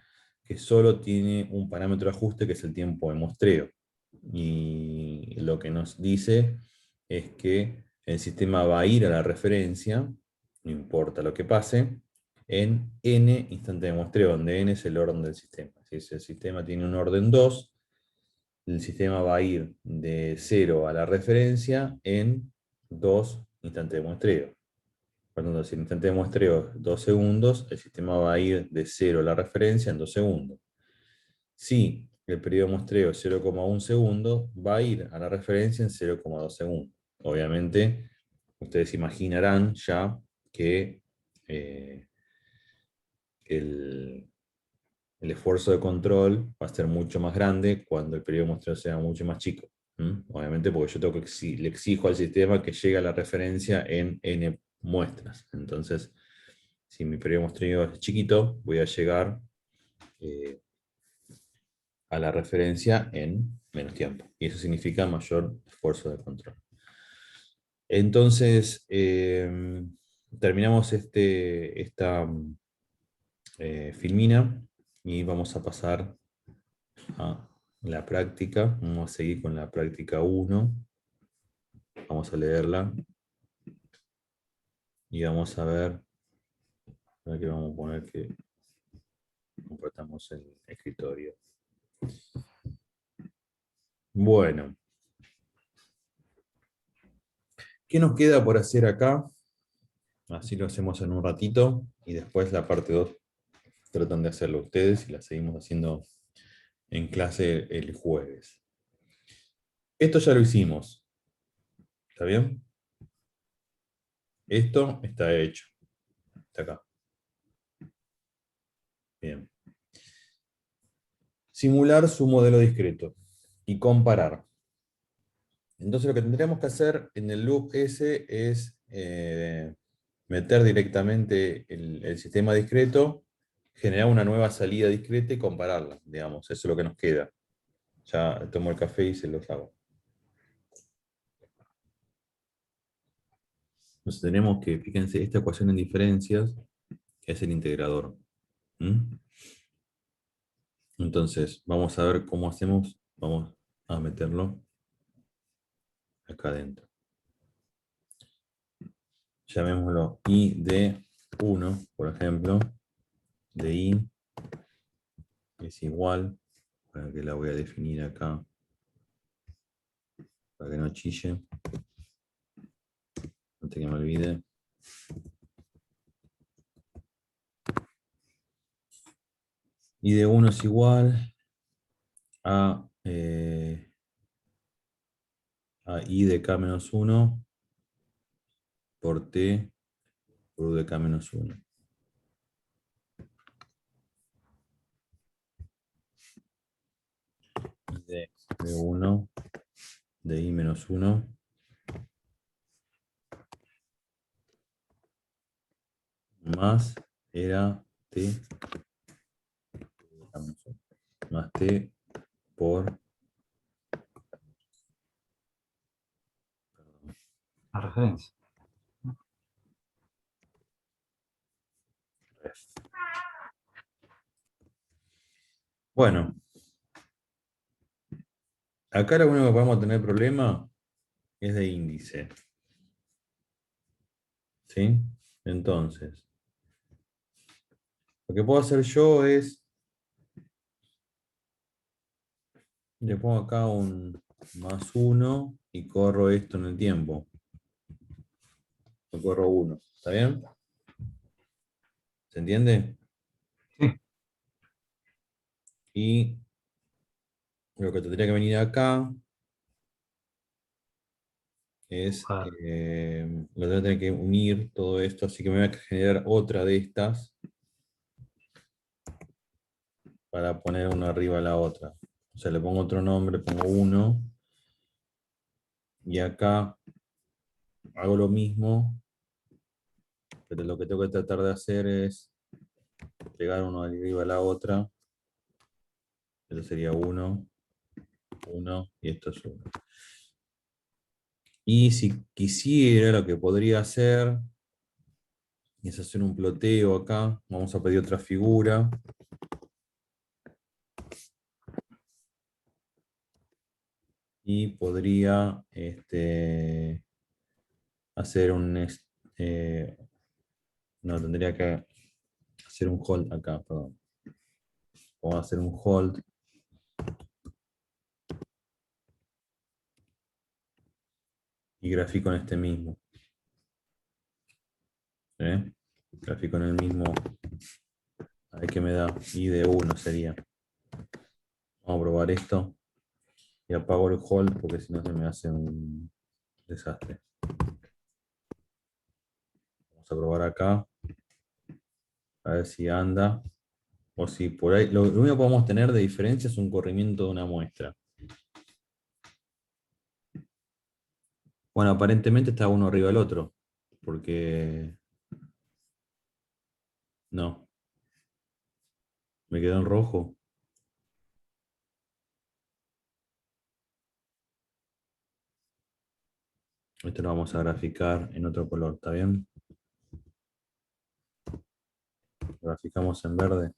que solo tiene un parámetro de ajuste que es el tiempo de muestreo. Y lo que nos dice es que el sistema va a ir a la referencia, no importa lo que pase, en n instantes de muestreo, donde n es el orden del sistema. Si el sistema tiene un orden 2, el sistema va a ir de 0 a la referencia en 2 instantes de muestreo. Por lo tanto, si el instante de muestreo es 2 segundos, el sistema va a ir de 0 a la referencia en 2 segundos. Si el periodo de muestreo es 0,1 segundo, va a ir a la referencia en 0,2 segundos. Obviamente, ustedes imaginarán ya que el esfuerzo de control va a ser mucho más grande cuando el periodo de muestreo sea mucho más chico. Obviamente porque yo tengo le exijo al sistema que llegue a la referencia en n muestras. Entonces, si mi periodo de muestreo es chiquito, voy a llegar a la referencia en menos tiempo. Y eso significa mayor esfuerzo de control. Entonces, terminamos esta filmina y vamos a pasar a la práctica. Vamos a seguir con la práctica 1. Vamos a leerla. Y vamos a ver. Aquí vamos a poner que compartamos el escritorio. Bueno. ¿Qué nos queda por hacer acá? Así lo hacemos en un ratito. Y después la parte 2 tratan de hacerlo ustedes y la seguimos haciendo en clase el jueves. Esto ya lo hicimos. ¿Está bien? Esto está hecho. Está acá. Bien. Simular su modelo discreto y comparar. Entonces lo que tendríamos que hacer en el loop S es meter directamente el sistema discreto, generar una nueva salida discreta y compararla, digamos. Eso es lo que nos queda. Ya tomo el café y se los hago. Entonces tenemos que, fíjense, esta ecuación en diferencias es el integrador. Entonces, vamos a ver cómo hacemos. Vamos a meterlo acá adentro. Llamémoslo I de 1, por ejemplo. De I es igual, para que la voy a definir acá, para que no chille. Antes que me olvide. I de 1 es igual a a I de K menos 1 por T por U de K menos 1. De 1 de I menos 1 más era T más T por La referencia. ref. Bueno, acá lo único que podemos tener problema es de índice. ¿Sí? Entonces, lo que puedo hacer yo es, le pongo acá un más 1 y corro esto en el tiempo. Lo corro 1. ¿Está bien? ¿Se entiende? Sí. Y lo que tendría que venir acá es, Buscar. lo voy a tener que unir todo esto, así que me voy a generar otra de estas para poner una arriba a la otra. O sea, le pongo otro nombre, pongo 1, y acá hago lo mismo, pero lo que tengo que tratar de hacer es pegar uno arriba a la otra. Esto sería 1, 1, y esto es 1. Y si quisiera, lo que podría hacer es hacer un ploteo acá. Vamos a pedir otra figura. Y podría hacer un... no, tendría que hacer un hold acá, perdón. Vamos a hacer un hold. Y grafico en este mismo. Grafico en el mismo. A ver qué me da. I de 1 sería. Vamos a probar esto. Y apago el hold porque si no se me hace un desastre. Vamos a probar acá. A ver si anda. O si por ahí. Lo único que podemos tener de diferencia es un corrimiento de una muestra. Bueno, aparentemente está uno arriba del otro. Porque... no. Me quedó en rojo. Esto lo vamos a graficar en otro color, ¿está bien? Lo graficamos en verde.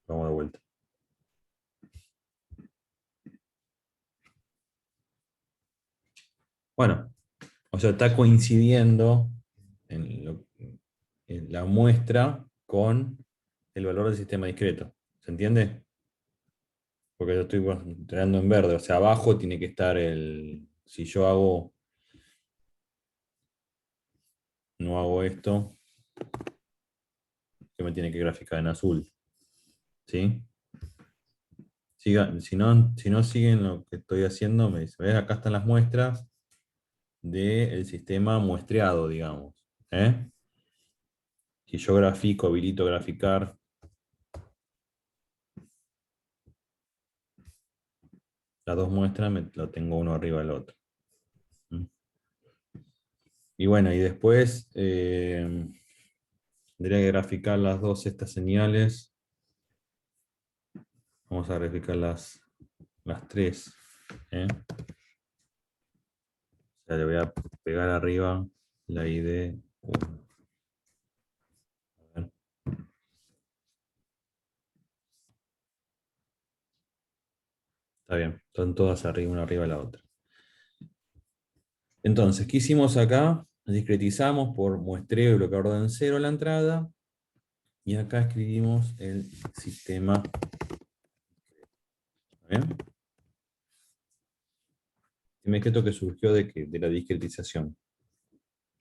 Vamos de vuelta. Bueno, o sea, está coincidiendo en la muestra con el valor del sistema discreto. ¿Se entiende? Porque yo estoy entrenando en verde. O sea, abajo tiene que estar el... Si yo hago... no hago esto, que me tiene que graficar en azul. ¿Sí? Si no siguen lo que estoy haciendo, me dice, ¿ves? Acá están las muestras del sistema muestreado, digamos. Si yo grafico, habilito graficar, las dos muestras lo tengo uno arriba del otro. Y bueno, y después tendría que graficar las dos estas señales. Vamos a graficar las tres. O sea, le voy a pegar arriba la ID 1. Está bien, están todas arriba, una arriba de la otra. Entonces, ¿qué hicimos acá? Discretizamos por muestreo y bloqueador de en cero la entrada. Y acá escribimos el sistema. ¿Bien? El discreto que surgió de la discretización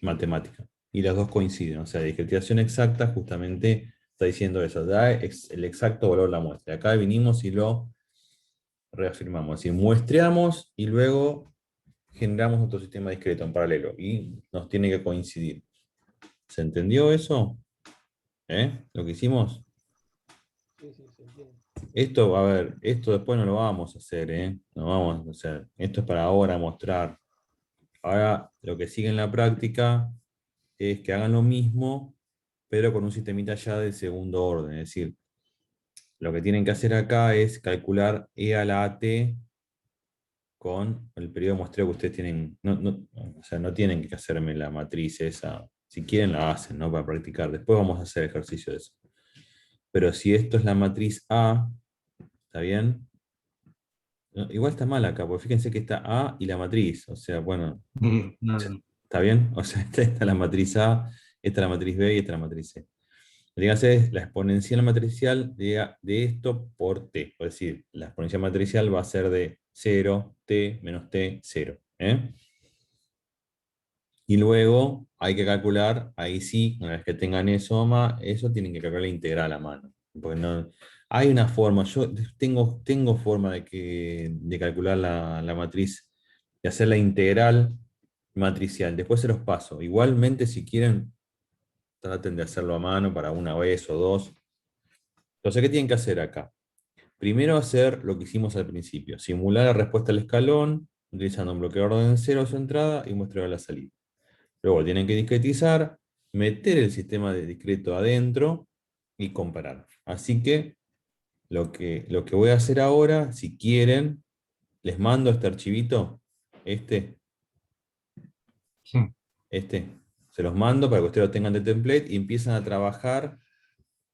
matemática. Y las dos coinciden. O sea, la discretización exacta justamente está diciendo eso. Da el exacto valor de la muestra. Acá vinimos y lo reafirmamos. Es decir, muestreamos y luego generamos otro sistema discreto en paralelo. Y nos tiene que coincidir. ¿Se entendió eso? ¿Lo que hicimos? Sí, sí, se entiende. Esto, a ver, esto después no lo vamos a hacer, ¿eh? No vamos a hacer. Esto es para ahora mostrar. Ahora, lo que sigue en la práctica es que hagan lo mismo, pero con un sistemita ya de segundo orden. Es decir, lo que tienen que hacer acá es calcular E a la AT con el periodo de muestreo que ustedes tienen. O sea, no tienen que hacerme la matriz esa. Si quieren la hacen, ¿no? Para practicar. Después vamos a hacer ejercicio de eso. Pero si esto es la matriz A, ¿está bien? No, igual está mal acá, porque fíjense que está A y la matriz. O sea, bueno, Claro. ¿está bien? O sea, esta es la matriz A, esta es la matriz B y esta es la matriz C. Dígase, es la exponencial matricial de esto por t. Es decir, la exponencial matricial va a ser de 0, t menos t, 0. Y luego hay que calcular, ahí sí, una vez que tengan eso, eso tienen que calcular la integral a mano. Porque no, hay una forma, yo tengo forma de calcular la matriz, de hacer la integral matricial. Después se los paso. Igualmente, si quieren, traten de hacerlo a mano para una vez o dos. Entonces, ¿qué tienen que hacer acá? Primero hacer lo que hicimos al principio, simular la respuesta al escalón, utilizando un bloqueo de orden cero a su entrada y muestreo a la salida. Luego tienen que discretizar, meter el sistema de discreto adentro y comparar. Así que lo que voy a hacer ahora, si quieren, les mando este archivito, este, Sí. este, se los mando para que ustedes lo tengan de template y empiezan a trabajar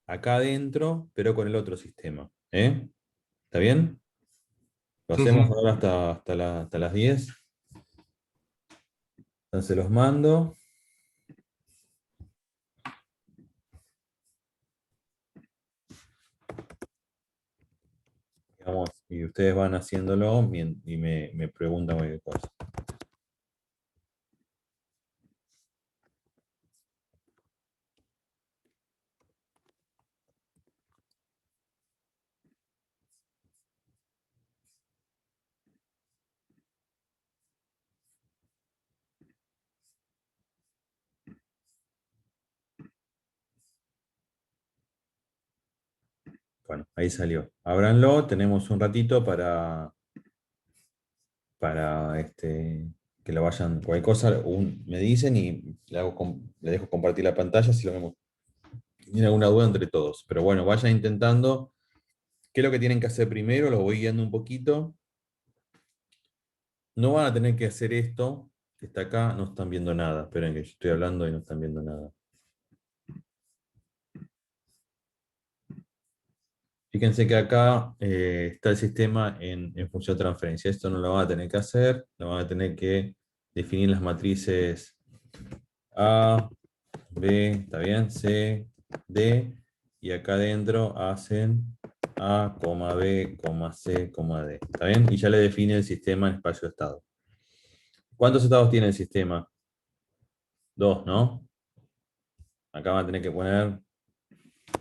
acá adentro, pero con el otro sistema. ¿Está bien? Lo Sí, hacemos sí. ahora hasta las 10. Entonces los mando. Digamos, y ustedes van haciéndolo y me preguntan cualquier cosa. Bueno, ahí salió. Ábranlo, tenemos un ratito para que lo vayan, cualquier cosa, me dicen y le dejo compartir la pantalla si lo vemos. Tienen alguna duda entre todos. Pero bueno, vayan intentando. ¿Qué es lo que tienen que hacer primero? Los voy guiando un poquito. No van a tener que hacer esto, que está acá, no están viendo nada. Esperen que yo estoy hablando y no están viendo nada. Fíjense que acá está el sistema en función de transferencia. Esto no lo van a tener que hacer, lo van a tener que definir las matrices A, B, ¿está bien? C, D, y acá adentro hacen A, B, C, D. ¿Está bien? Y ya le define el sistema en espacio de estado. ¿Cuántos estados tiene el sistema? Dos, ¿no? Acá van a tener que poner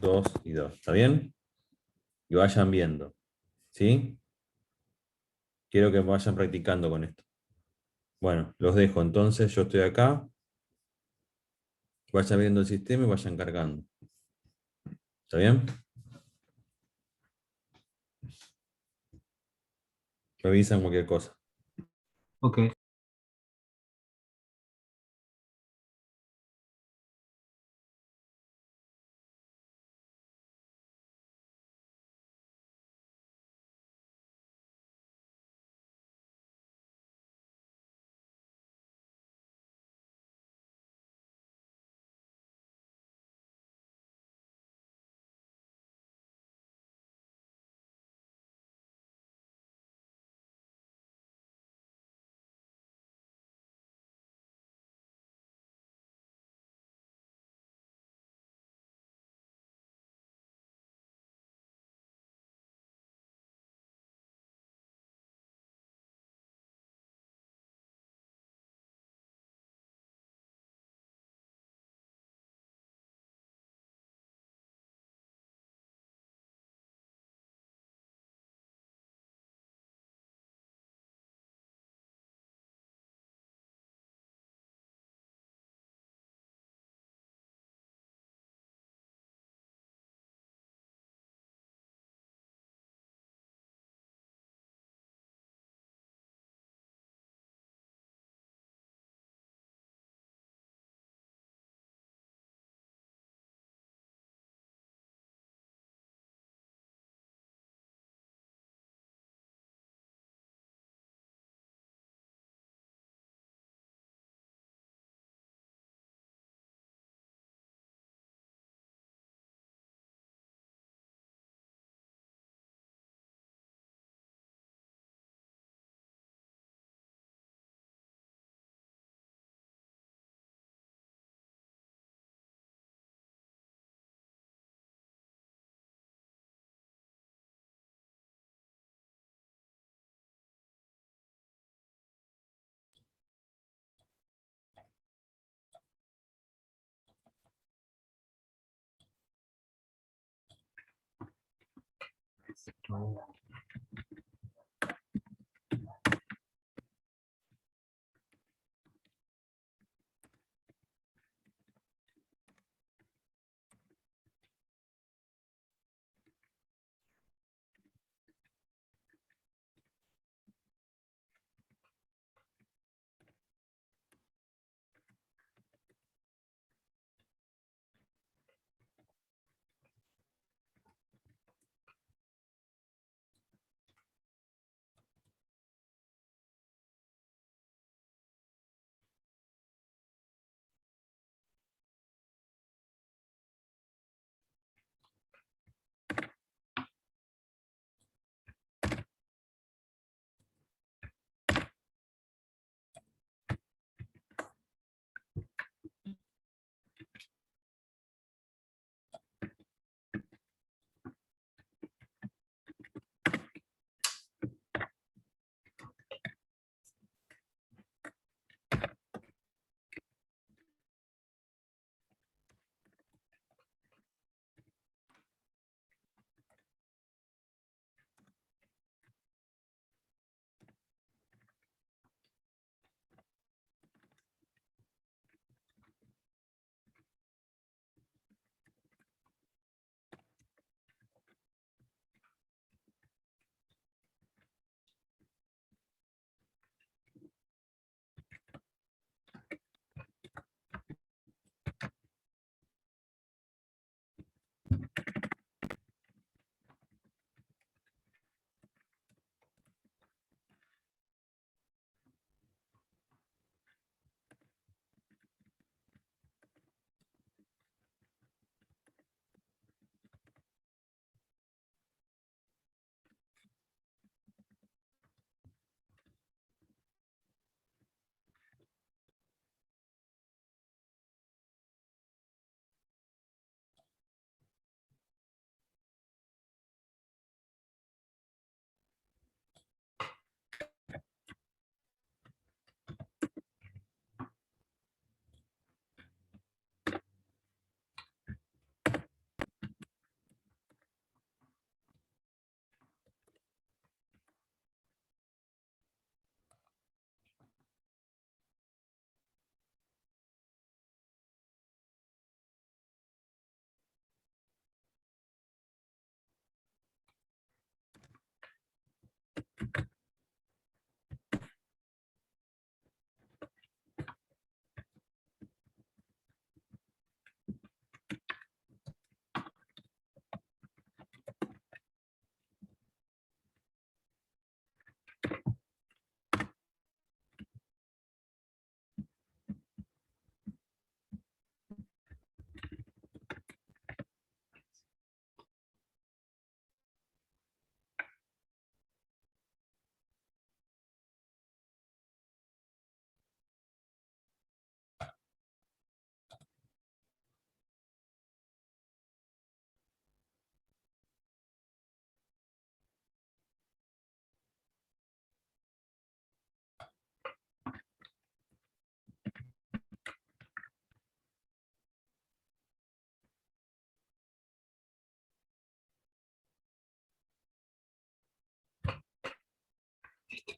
2 y 2. ¿Está bien? Y vayan viendo. ¿Sí? Quiero que vayan practicando con esto. Bueno, los dejo entonces, yo estoy acá. Vayan viendo el sistema y vayan cargando. ¿Está bien? Me avisan cualquier cosa. Ok. Este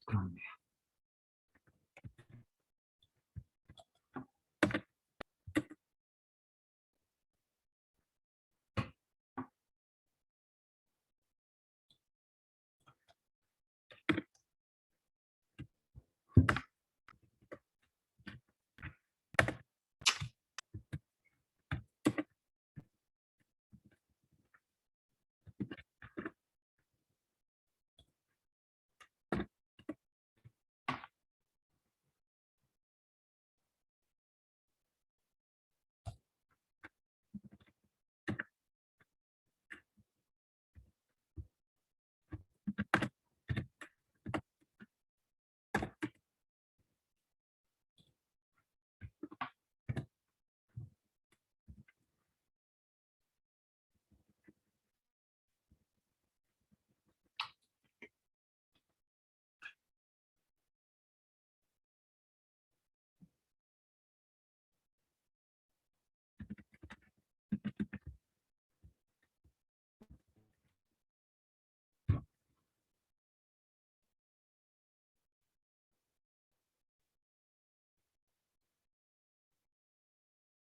cambio.